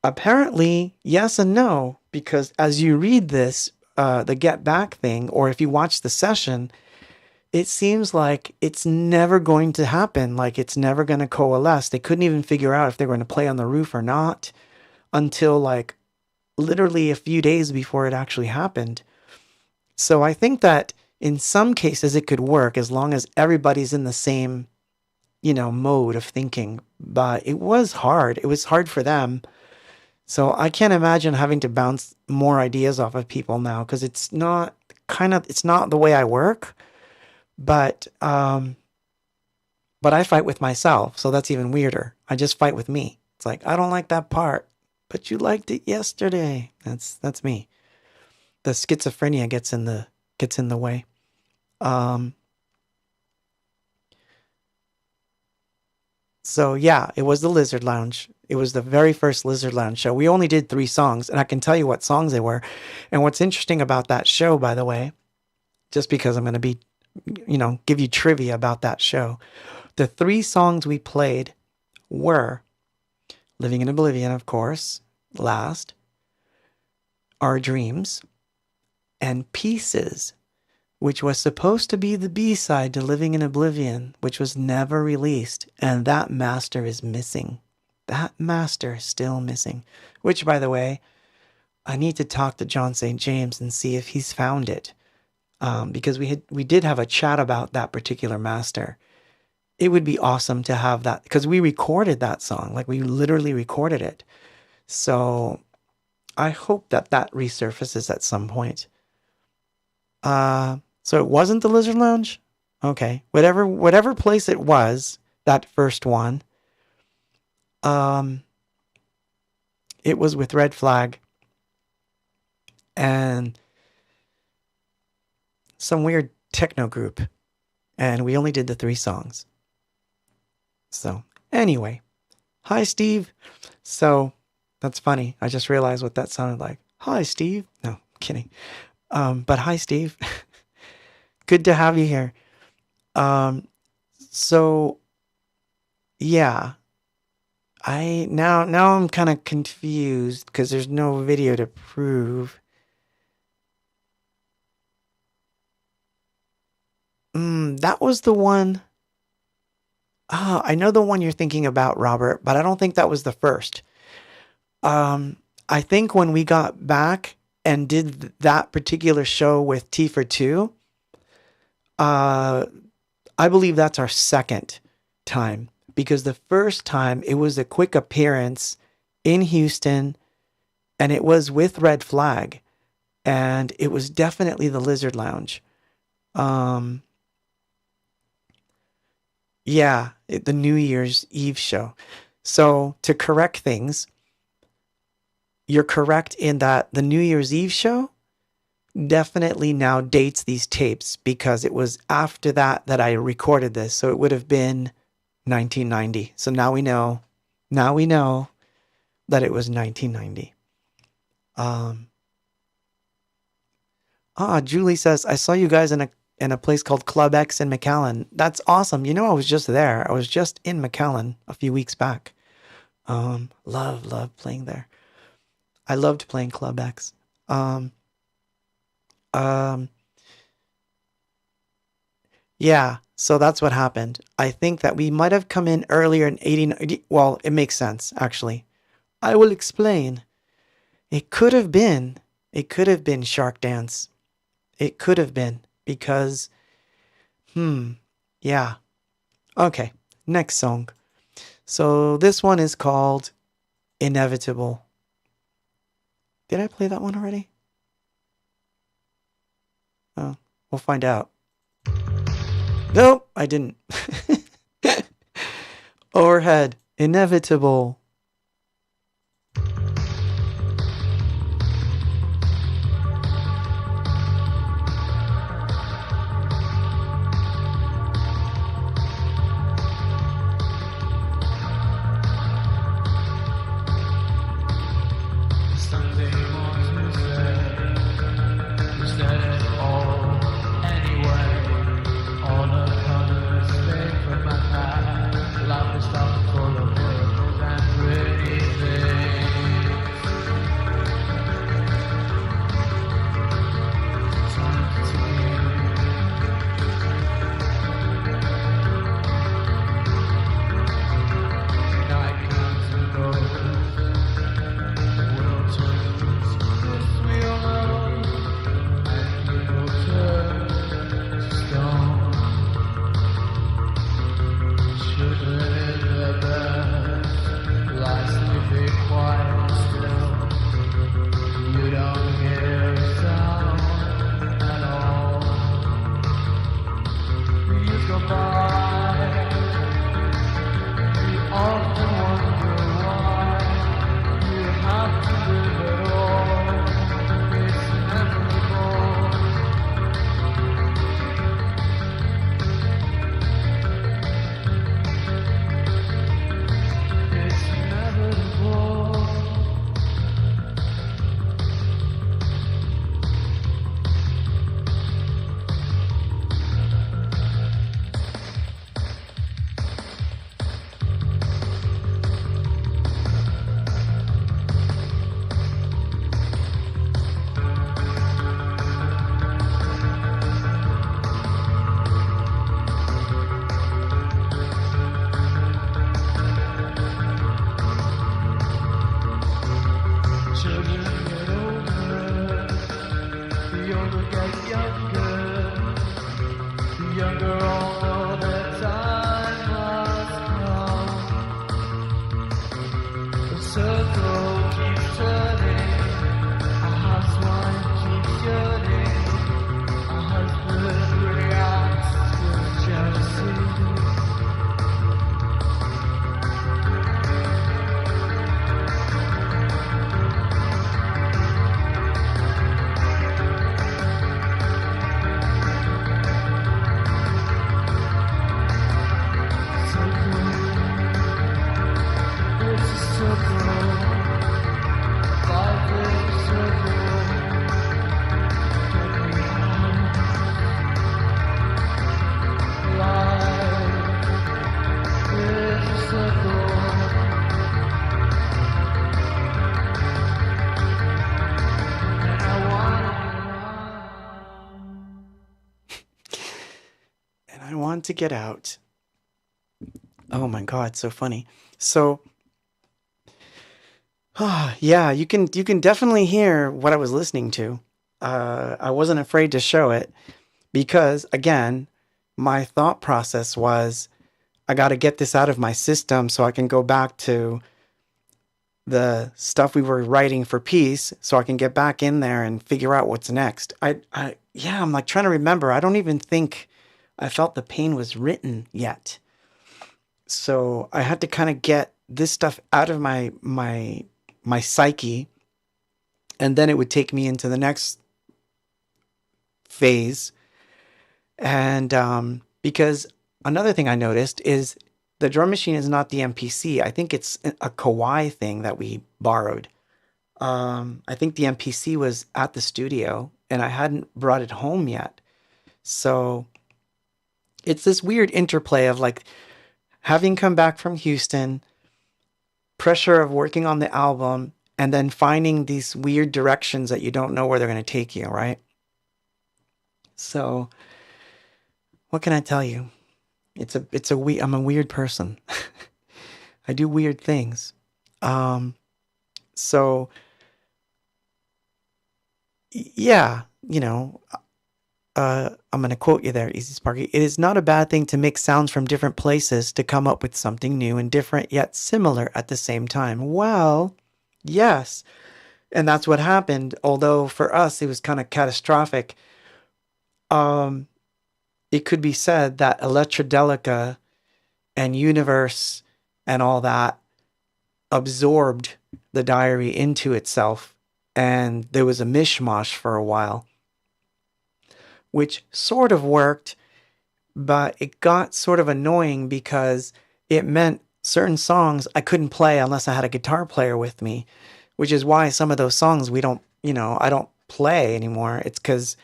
Apparently, yes and no, because as you read this, the Get Back thing, or if you watch the session, it seems like it's never going to happen. Like it's never going to coalesce. They couldn't even figure out if they were going to play on the roof or not until like literally a few days before it actually happened. So I think that in some cases it could work as long as everybody's in the same, mode of thinking. But it was hard. It was hard for them. So I can't imagine having to bounce more ideas off of people now because it's not the way I work. But I fight with myself, so that's even weirder. I just fight with me. It's like, I don't like that part, but you liked it yesterday. That's me. The schizophrenia gets in the way. So yeah, it was the Lizard Lounge. It was the very first Lizard Lounge show. We only did 3 songs, and I can tell you what songs they were. And what's interesting about that show, by the way, just because I'm going to be, give you trivia about that show. The 3 songs we played were Living in Oblivion, of course, last, Our Dreams, and Pieces, which was supposed to be the B-side to Living in Oblivion, which was never released. And that master is missing. That master is still missing. Which, by the way, I need to talk to John St. James and see if he's found it. Because we did have a chat about that particular master. It would be awesome to have that, because we recorded that song. Like, we literally recorded it. So I hope that resurfaces at some point. So it wasn't the Lizard Lounge? Okay. Whatever place it was, that first one, it was with Red Flag and some weird techno group. And we only did the 3 songs. So anyway, hi, Steve. So that's funny. I just realized what that sounded like. Hi, Steve. No, I'm kidding. But hi, Steve. Good to have you here. So yeah, now I'm kind of confused because there's no video to prove. That was the one. I know the one you're thinking about, Robert, but I don't think that was the first. I think when we got back and did that particular show with T for 2, I believe that's our second time, because the first time it was a quick appearance in Houston and it was with Red Flag, and it was definitely the Lizard Lounge. Yeah, the New Year's Eve show. So to correct things, you're correct in that the New Year's Eve show definitely now dates these tapes, because it was after that I recorded this. So it would have been 1990. So now we know that it was 1990. Julie says, I saw you guys in a place called Club X in McAllen. That's awesome. I was just there. I was just in McAllen a few weeks back. Love playing there. I loved playing Club X. Yeah, so that's what happened. I think that we might have come in earlier in 89. Well, it makes sense, actually. I will explain. It could have been Shark Dance. It could have been, because, yeah. Okay, next song. So this one is called Inevitable. Did I play that one already? Oh, we'll find out. Nope, I didn't. Overhead, Inevitable. Life is full of miracles and get younger. The younger all know that time must come. The circle keeps turning. A housewife keeps yearning. A husband reacts with jealousy. And I want to get out. Oh my God, so funny. So, yeah, you can definitely hear what I was listening to. I wasn't afraid to show it because, again, my thought process was, I got to get this out of my system so I can go back to the stuff we were writing for Peace, so I can get back in there and figure out what's next. I'm like trying to remember. I don't even think I felt the pain was written yet. So I had to kind of get this stuff out of my psyche, and then it would take me into the next phase. And because another thing I noticed is the drum machine is not the MPC. I think it's a Kawai thing that we borrowed. I think the MPC was at the studio, and I hadn't brought it home yet. So it's this weird interplay of like having come back from Houston, pressure of working on the album, and then finding these weird directions that you don't know where they're going to take you, right? So what can I tell you? I'm a weird person. I do weird things. So yeah, I'm going to quote you there, Easy Sparky. It is not a bad thing to mix sounds from different places to come up with something new and different yet similar at the same time. Well, yes. And that's what happened. Although for us, it was kind of catastrophic. It could be said that Electrodelica and Universe and all that absorbed the diary into itself. And there was a mishmash for a while, which sort of worked, but it got sort of annoying because it meant certain songs I couldn't play unless I had a guitar player with me, which is why some of those songs I don't play anymore. It's because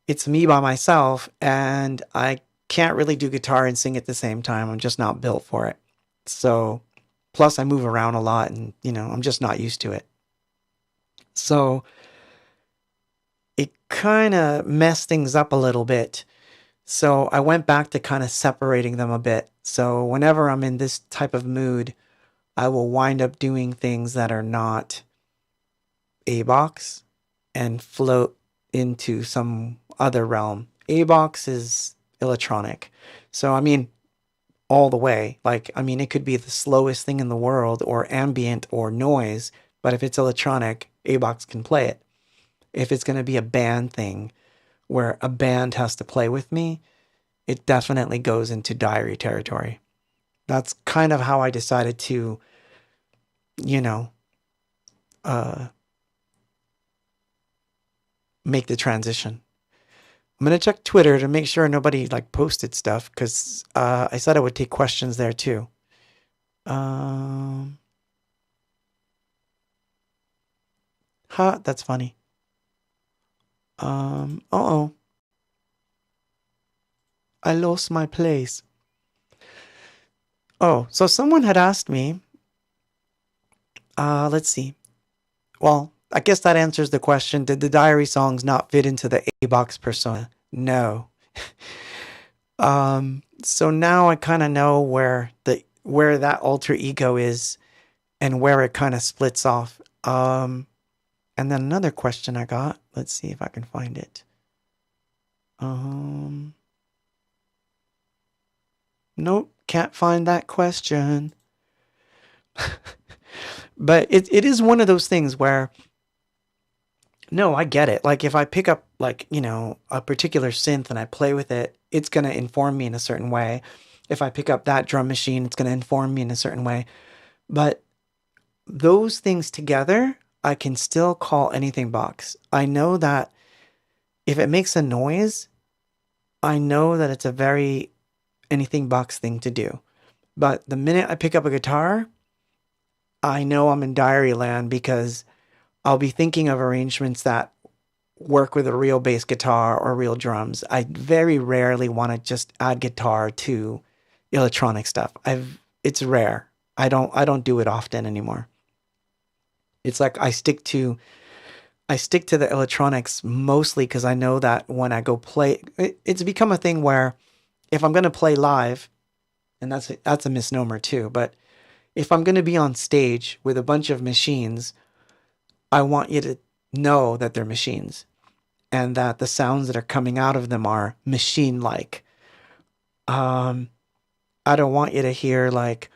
it's me by myself and I can't really do guitar and sing at the same time. I'm just not built for it. So, plus I move around a lot and, I'm just not used to it. So it kind of messed things up a little bit. So I went back to kind of separating them a bit. So whenever I'm in this type of mood, I will wind up doing things that are not A-box and float into some other realm. A-box is electronic. So, all the way. It could be the slowest thing in the world or ambient or noise, but if it's electronic, A-box can play it. If it's going to be a band thing where a band has to play with me, it definitely goes into diary territory. That's kind of how I decided to, make the transition. I'm going to check Twitter to make sure nobody posted stuff because I said I would take questions there too. That's funny. I lost my place. Oh, so someone had asked me, let's see. Well, I guess that answers the question. Did the diary songs not fit into the A-box persona? No. So now I kind of know where that alter ego is and where it kind of splits off. And then another question I got, let's see if I can find it. Nope, can't find that question. But it is one of those things where, no, I get it. Like if I pick up like, a particular synth and I play with it, it's going to inform me in a certain way. If I pick up that drum machine, it's going to inform me in a certain way. But those things together, I can still call anything box. I know that if it makes a noise, I know that it's a very anything box thing to do. But the minute I pick up a guitar, I know I'm in diary land because I'll be thinking of arrangements that work with a real bass guitar or real drums. I very rarely want to just add guitar to electronic stuff. It's rare. I don't do it often anymore. It's like I stick to the electronics mostly because I know that when I go play, it's become a thing where if I'm going to play live, and that's a misnomer too, but if I'm going to be on stage with a bunch of machines, I want you to know that they're machines and that the sounds that are coming out of them are machine-like. I don't want you to hear like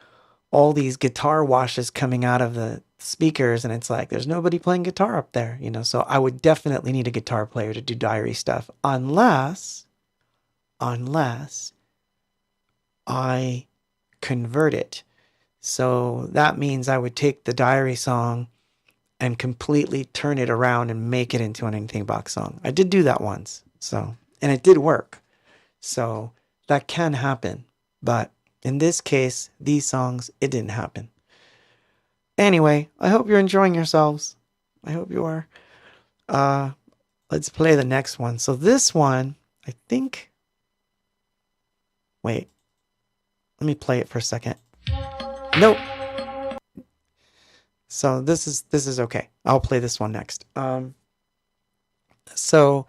all these guitar washes coming out of the speakers and it's like there's nobody playing guitar up there, so I would definitely need a guitar player to do diary stuff unless I convert it. So that means I would take the diary song and completely turn it around and make it into an anything box song. I did do that once, and it did work. So that can happen, but in this case, these songs, it didn't happen. Anyway, I hope you're enjoying yourselves. I hope you are. Let's play the next one. So this one, I think... Wait. Let me play it for a second. Nope. So this is okay. I'll play this one next. So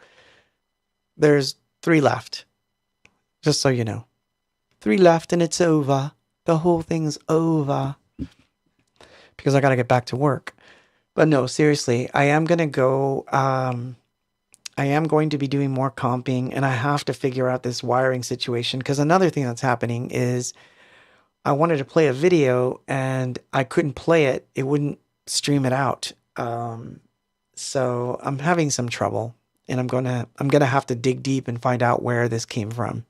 there's 3 left. Just so you know. 3 left and it's over. The whole thing's over. Because I gotta get back to work. But no, seriously, I am gonna go, I am going to be doing more comping and I have to figure out this wiring situation because another thing that's happening is I wanted to play a video and I couldn't play it. It wouldn't stream it out. So I'm having some trouble and I'm gonna have to dig deep and find out where this came from.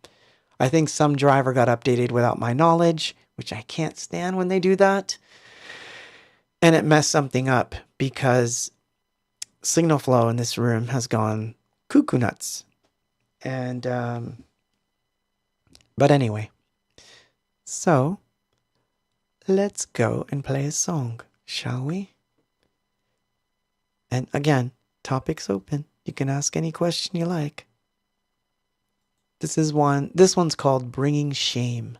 I think some driver got updated without my knowledge, which I can't stand when they do that. And it messed something up because signal flow in this room has gone cuckoo nuts. And, but anyway, so let's go and play a song, shall we? And again, topics open. You can ask any question you like. This one's called Bringing Shame.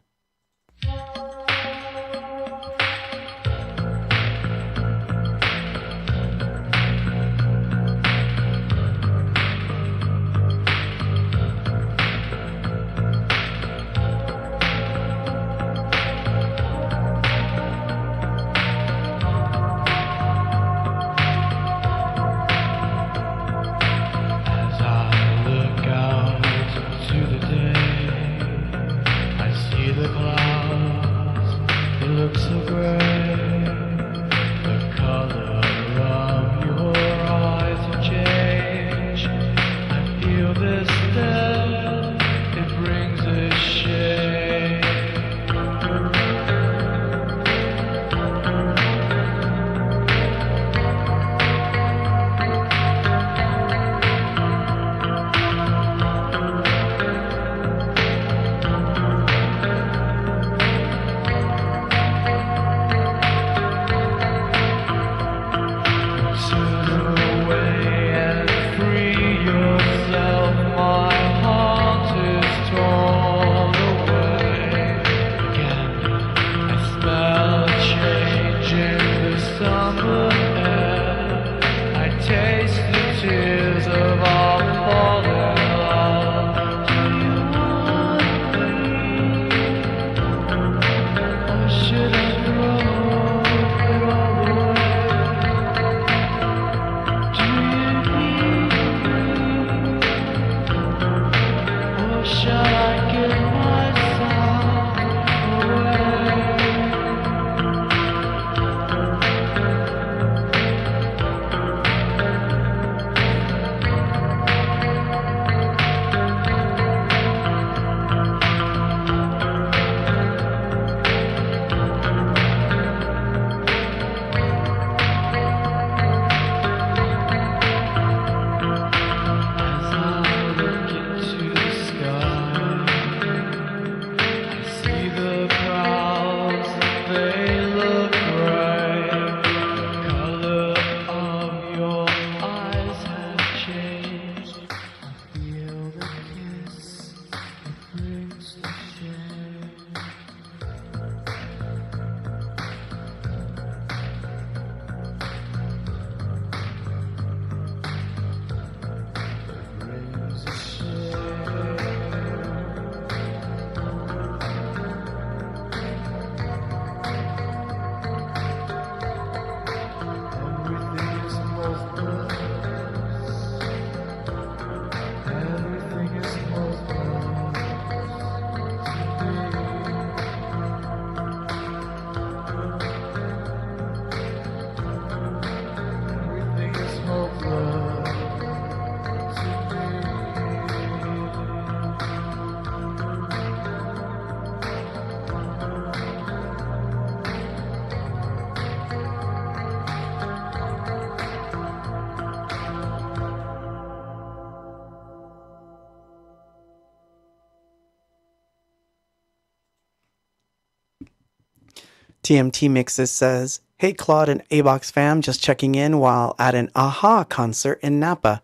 TMT Mixes says, "Hey Claude and A-Box fam, just checking in while at an AHA concert in Napa.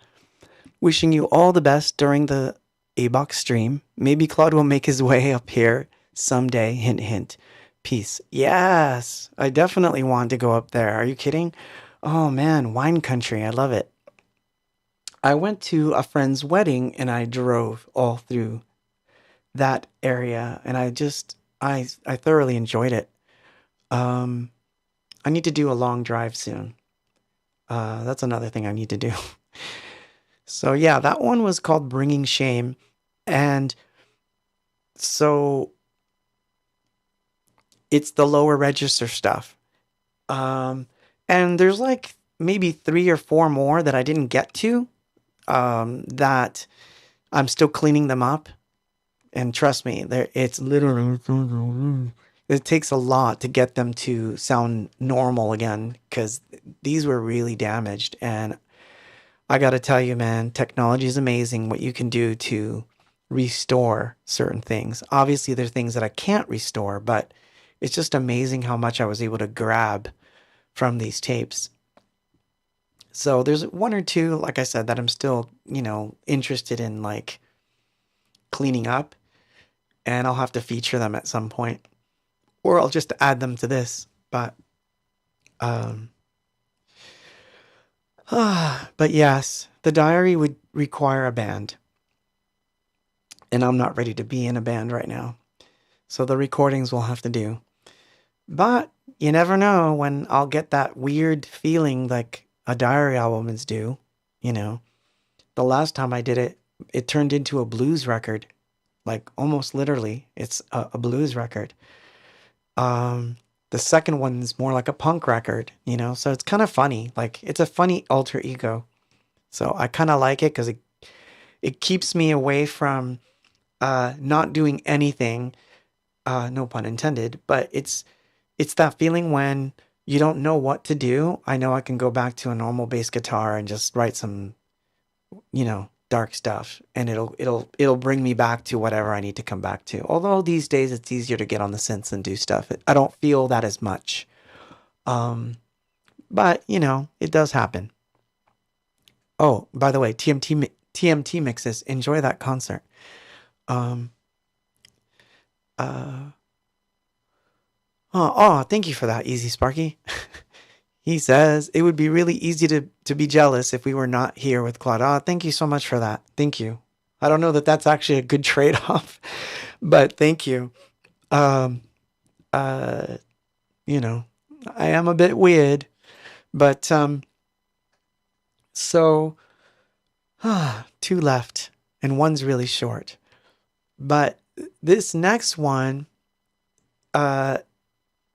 Wishing you all the best during the A-Box stream. Maybe Claude will make his way up here someday. Hint, hint. Peace." Yes, I definitely want to go up there. Are you kidding? Oh man, wine country. I love it. I went to a friend's wedding and I drove all through that area and I thoroughly enjoyed it. I need to do a long drive soon. That's another thing I need to do. So yeah, that one was called Bringing Shame. And so it's the lower register stuff. And there's like maybe 3 or 4 more that I didn't get to, that I'm still cleaning them up. And trust me, it's literally, it takes a lot to get them to sound normal again, because these were really damaged. And I got to tell you, man, technology is amazing what you can do to restore certain things. Obviously, there are things that I can't restore, but it's just amazing how much I was able to grab from these tapes. So there's 1 or 2, like I said, that I'm still, interested in like cleaning up, and I'll have to feature them at some point, or I'll just add them to this. But yes, the diary would require a band, and I'm not ready to be in a band right now. So the recordings will have to do. But you never know when I'll get that weird feeling like a diary album is due. The last time I did it, it turned into a blues record. Like almost literally, it's a blues record. The second one's more like a punk record, so it's kind of funny. Like it's a funny alter ego. So I kind of like it because it keeps me away from not doing anything. No pun intended, but it's that feeling when you don't know what to do. I know I can go back to a normal bass guitar and just write some, dark stuff, and it'll bring me back to whatever I need to come back to. Although these days it's easier to get on the synths and do stuff. I don't feel that as much. But it does happen. Oh, by the way, TMT Mixes, enjoy that concert. Thank you for that, Easy Sparky. He says, "It would be really easy to be jealous if we were not here with Claude." Thank you so much for that. Thank you. I don't know that that's actually a good trade-off, but thank you. I am a bit weird, but, so, 2 left, and 1's really short. But this next one,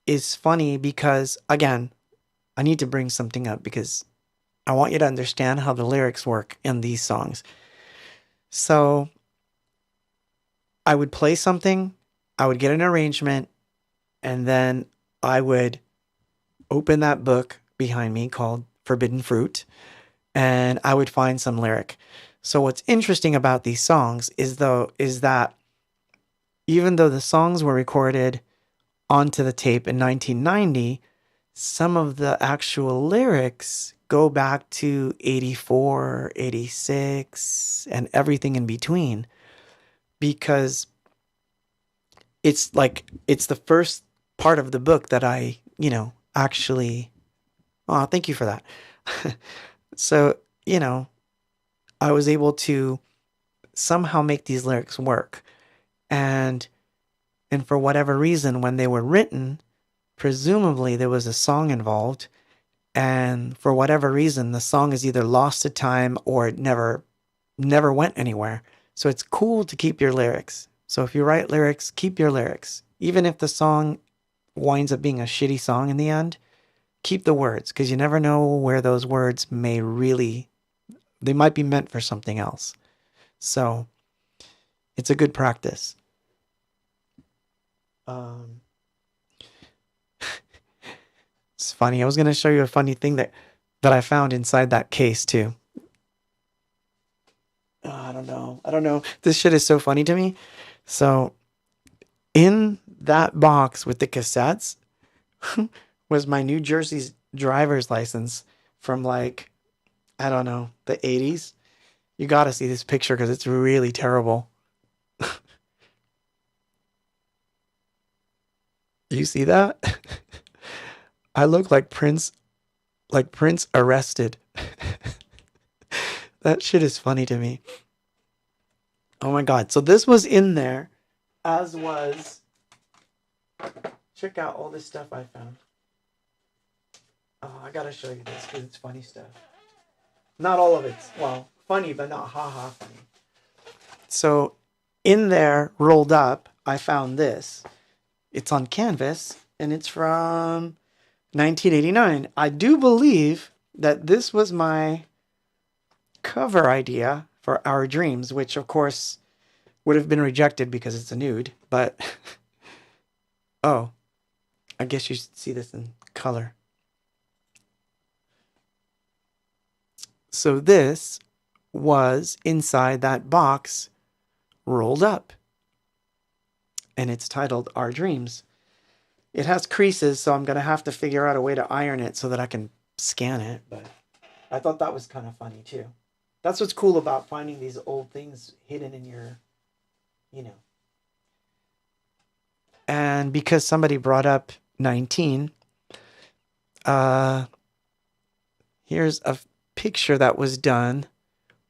is funny because, again, I need to bring something up because I want you to understand how the lyrics work in these songs. So I would play something, I would get an arrangement, and then I would open that book behind me called Forbidden Fruit, and I would find some lyric. So what's interesting about these songs is that even though the songs were recorded onto the tape in 1990, some of the actual lyrics go back to 84, 86, and everything in between, because it's the first part of the book that I, actually, thank you for that. So, I was able to somehow make these lyrics work. And for whatever reason, when they were written, presumably there was a song involved, and for whatever reason, the song is either lost to time or it never went anywhere. So it's cool to keep your lyrics. So if you write lyrics, keep your lyrics. Even if the song winds up being a shitty song in the end, keep the words, because you never know where those words they might be meant for something else. So it's a good practice. It's funny. I was going to show you a funny thing that I found inside that case too. I don't know. This shit is so funny to me. So in that box with the cassettes, was my New Jersey's driver's license from like, I don't know, the 80s. You gotta see this picture because it's really terrible. You see that? I look like Prince arrested. That shit is funny to me. Oh my god. So this was in there, as was... Check out all this stuff I found. Oh, I gotta show you this because it's funny stuff. Not all of it's, well, funny, but not haha funny. So in there, rolled up, I found this. It's on canvas, and it's from 1989. I do believe that this was my cover idea for Our Dreams, which of course would have been rejected because it's a nude, but oh, I guess you should see this in color. So this was inside that box rolled up, and it's titled Our Dreams. It has creases, so I'm going to have to figure out a way to iron it so that I can scan it, but I thought that was kind of funny too. That's what's cool about finding these old things hidden in your, you know. And because somebody brought up 19, here's a picture that was done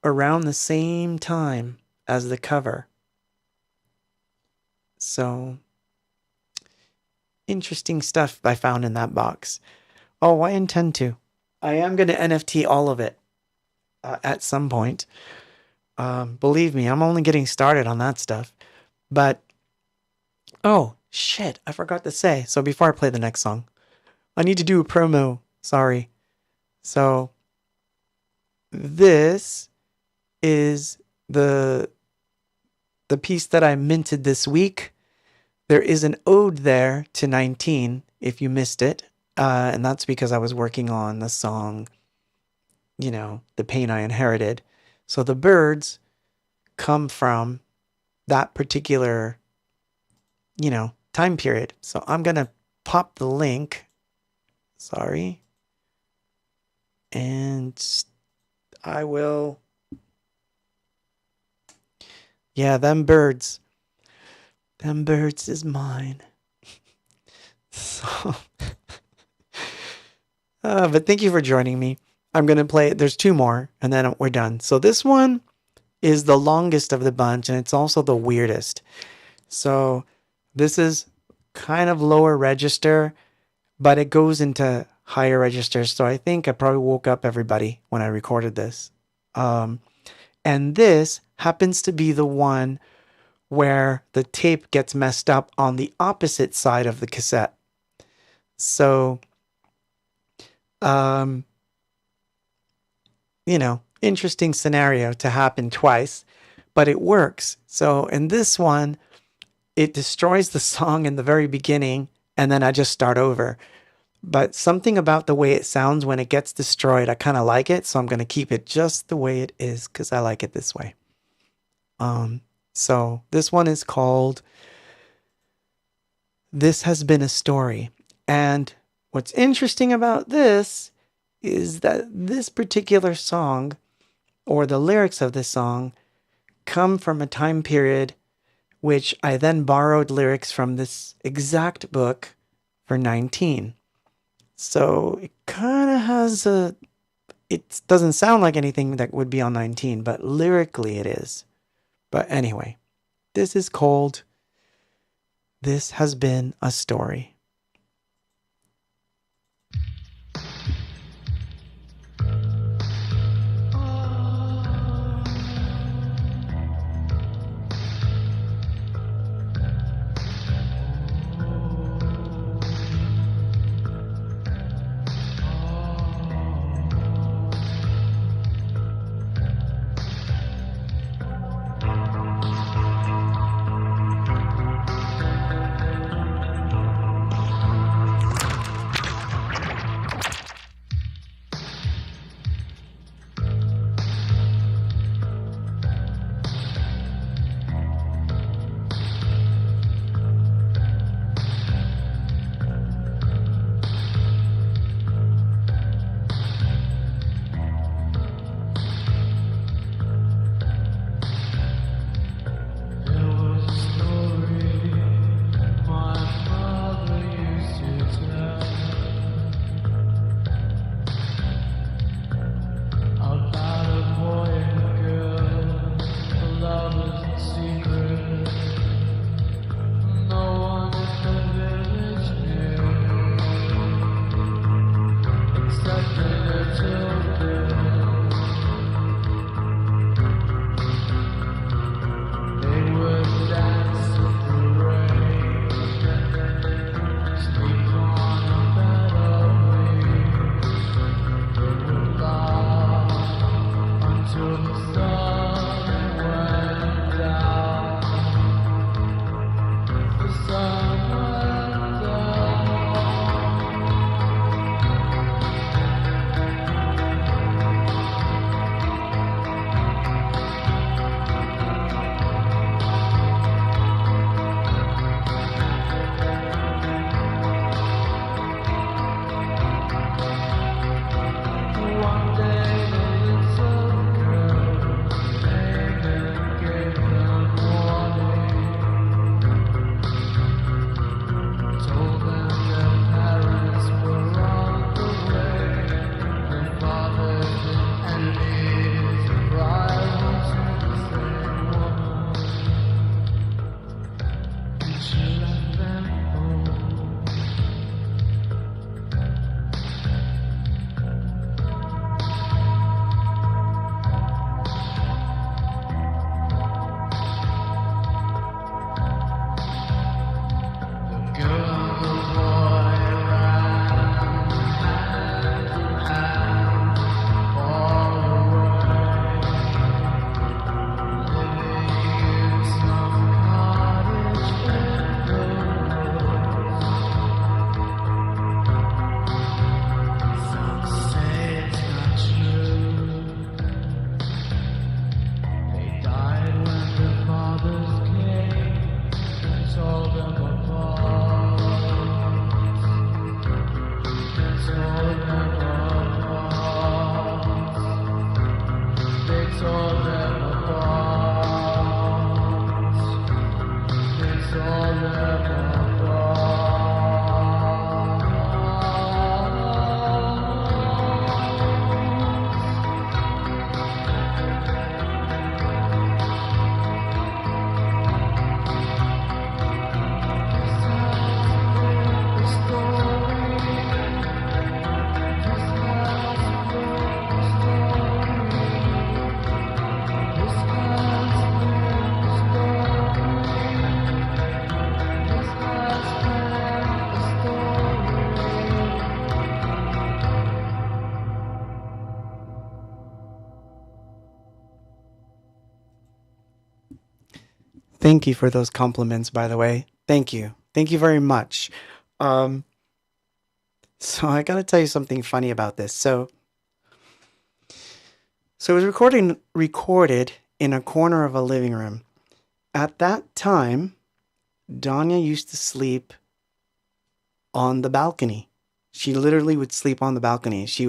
around the same time as the cover. So, interesting stuff I found in that box. Oh, I intend to. I am going to NFT all of it at some point. Believe me, I'm only getting started on that stuff. But, oh, shit, I forgot to say. So before I play the next song, I need to do a promo. Sorry. So, this is the piece that I minted this week. There is an ode there to 19, if you missed it. And that's because I was working on the song, you know, The Pain I Inherited. So the birds come from that particular, you know, time period. So I'm going to pop the link. Sorry. And I will. Yeah, them birds. Them birds is mine. So, but thank you for joining me. I'm going to play, there's two more, and then we're done. So this one is the longest of the bunch, and it's also the weirdest. So this is kind of lower register, but it goes into higher registers. So I think I probably woke up everybody when I recorded this. And this happens to be the one where the tape gets messed up on the opposite side of the cassette. So, you know, interesting scenario to happen twice, but it works. So in this one, it destroys the song in the very beginning, and then I just start over. But something about the way it sounds when it gets destroyed, I kind of like it, so I'm going to keep it just the way it is because I like it this way. So this one is called This Has Been a Story. And what's interesting about this is that this particular song, or the lyrics of this song, come from a time period which I then borrowed lyrics from this exact book for 19. So it kind of has it doesn't sound like anything that would be on 19, but lyrically it is. But anyway, this is called This Has Been a Story. all ever thoughts. It's all ever Thank you for those compliments, by the way. Thank you. Thank you very much. Um, so I gotta tell you something funny about this. So it was recorded in a corner of a living room. At that time, Danya used to sleep on the balcony. She literally would sleep on the balcony. She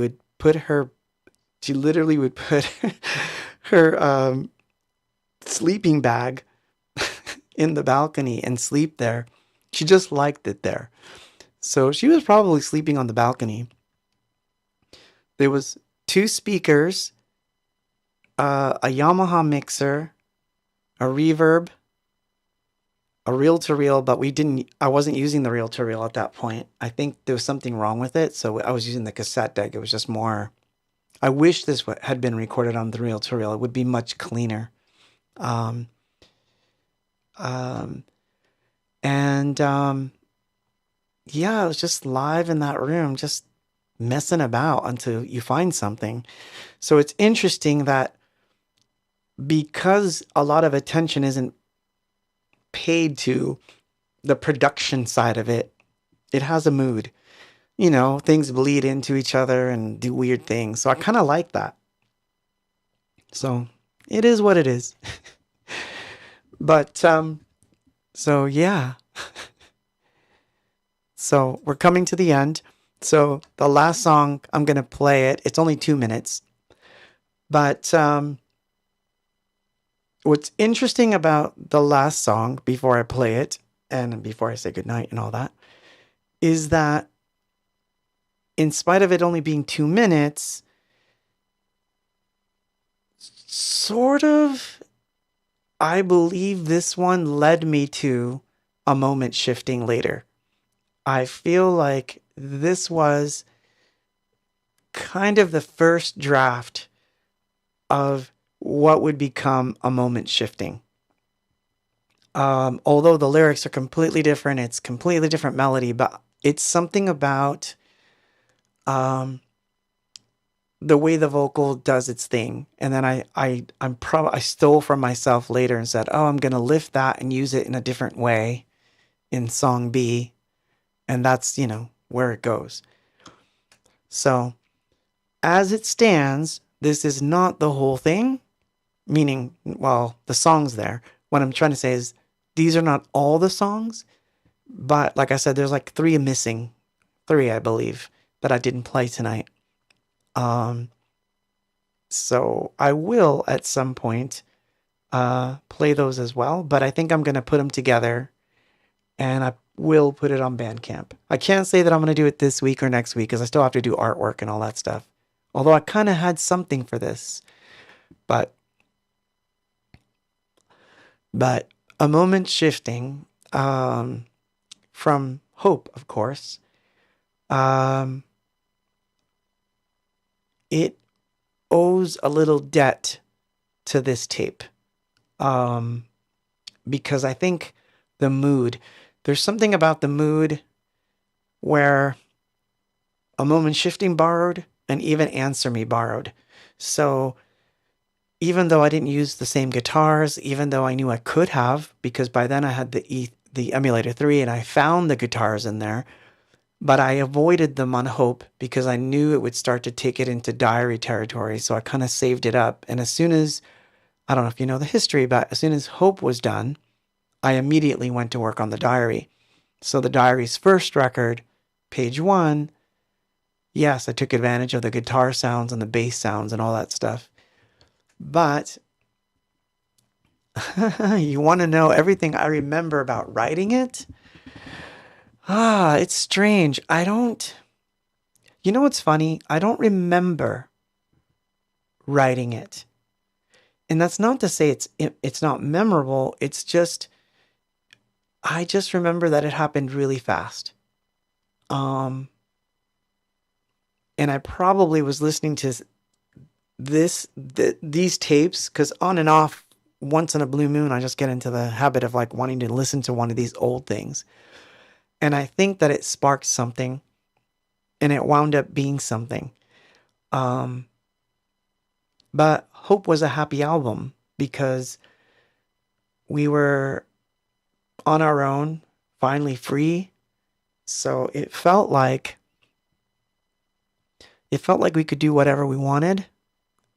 literally would put her sleeping bag in the balcony and sleep there. She just liked it there. So she was probably sleeping on the balcony. There was 2 speakers, a Yamaha mixer, a reverb, a reel-to-reel, but I wasn't using the reel-to-reel at that point. I think there was something wrong with it, so I was using the cassette deck. It was just more, I wish this had been recorded on the reel-to-reel. It would be much cleaner. Yeah, I was just live in that room, just messing about until you find something. So it's interesting that because a lot of attention isn't paid to the production side of it, it has a mood. You know, things bleed into each other and do weird things. So I kind of like that. So it is what it is. But, so yeah. So we're coming to the end. So the last song, I'm going to play it. It's only 2 minutes. But what's interesting about the last song, before I play it, and before I say goodnight and all that, is that in spite of it only being 2 minutes, sort of, I believe this one led me to a moment shifting later. I feel like this was kind of the first draft of what would become a moment shifting. Although the lyrics are completely different, it's completely different melody, but it's something about the way the vocal does its thing. And then I stole from myself later and said, oh, I'm going to lift that and use it in a different way in song B. And that's, where it goes. So as it stands, this is not the whole thing, meaning, well, the song's there. What I'm trying to say is these are not all the songs, but like I said, there's like 3 missing. 3, I believe, that I didn't play tonight. So I will at some point play those as well, but I think I'm going to put them together and I will put it on Bandcamp. I can't say that I'm going to do it this week or next week because I still have to do artwork and all that stuff. Although I kind of had something for this, but a moment shifting from Hope, of course. It owes a little debt to this tape because I think the mood, there's something about the mood where a moment shifting borrowed and even Answer Me borrowed. So even though I didn't use the same guitars, even though I knew I could have, because by then I had the Emulator 3 and I found the guitars in there, but I avoided them on Hope because I knew it would start to take it into diary territory. So I kind of saved it up. And as soon as, I don't know if you know the history, but as soon as Hope was done, I immediately went to work on the diary. So the diary's first record, page 1, yes, I took advantage of the guitar sounds and the bass sounds and all that stuff. But you want to know everything I remember about writing it? It's strange. You know what's funny? I don't remember writing it. And that's not to say it's not memorable. It's just, I just remember that it happened really fast. And I probably was listening to these tapes, because on and off, once in a blue moon, I just get into the habit of like wanting to listen to one of these old things. And I think that it sparked something, and it wound up being something. But Hope was a happy album because we were on our own, finally free. So it felt like we could do whatever we wanted.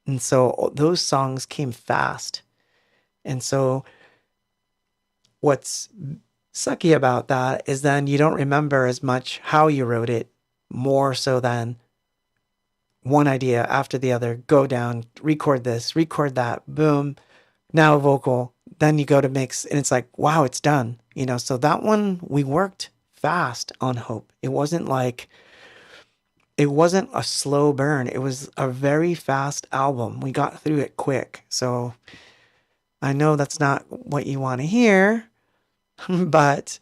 And so those songs came fast. And so what's sucky about that is then you don't remember as much how you wrote it, more so than one idea after the other, go down, record this, record that, boom, now a vocal, then you go to mix, and it's like, wow, it's done. So that one, we worked fast on Hope. It wasn't a slow burn. It was a very fast album. We got through it quick. So I know that's not what you want to hear, but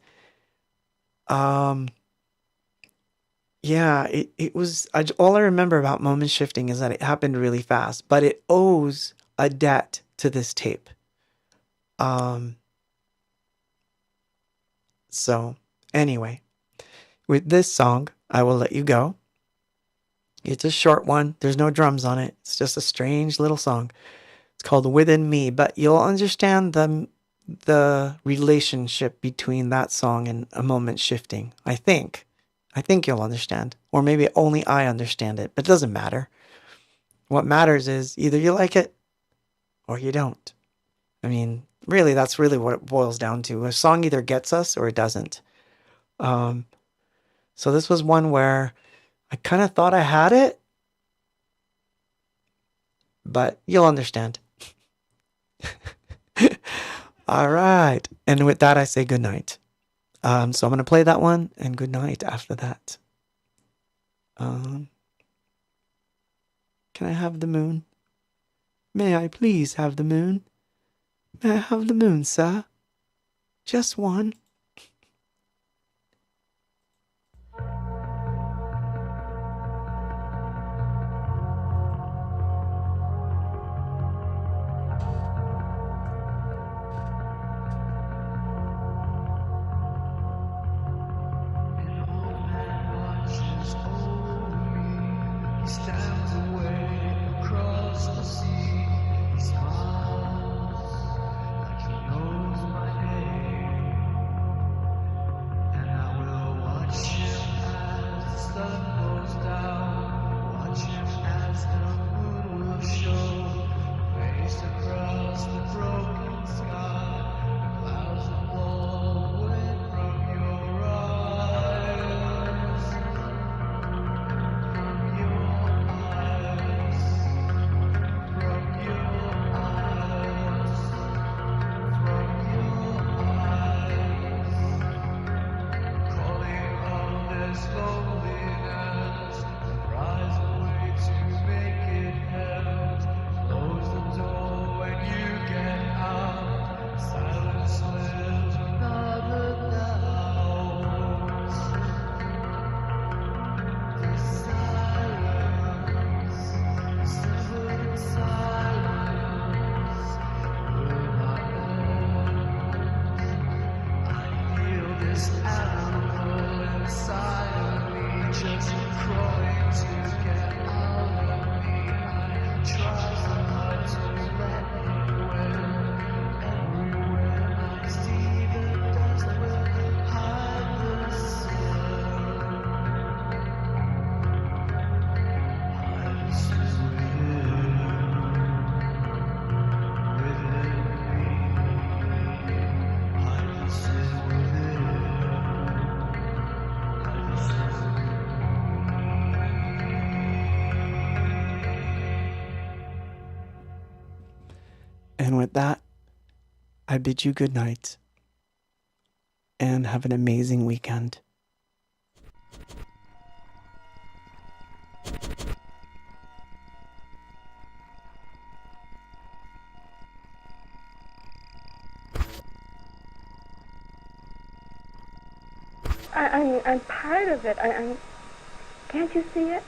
yeah, it was, all I remember about Moment Shifting is that it happened really fast, but it owes a debt to this tape. So anyway, with this song, I will let you go. It's a short one. There's no drums on it. It's just a strange little song. It's called Within Me, but you'll understand the relationship between that song and A Moment Shifting. I think you'll understand. Or maybe only I understand it, but it doesn't matter. What matters is either you like it or you don't. I mean, really, that's really what it boils down to. A song either gets us or it doesn't. So this was one where I kind of thought I had it, but you'll understand. All right. And with that, I say good night. So I'm going to play that one, and good night after that. Can I have the moon? May I please have the moon? May I have the moon, sir? Just one. And with that, I bid you good night and have an amazing weekend. I'm tired of it. Can't you see it?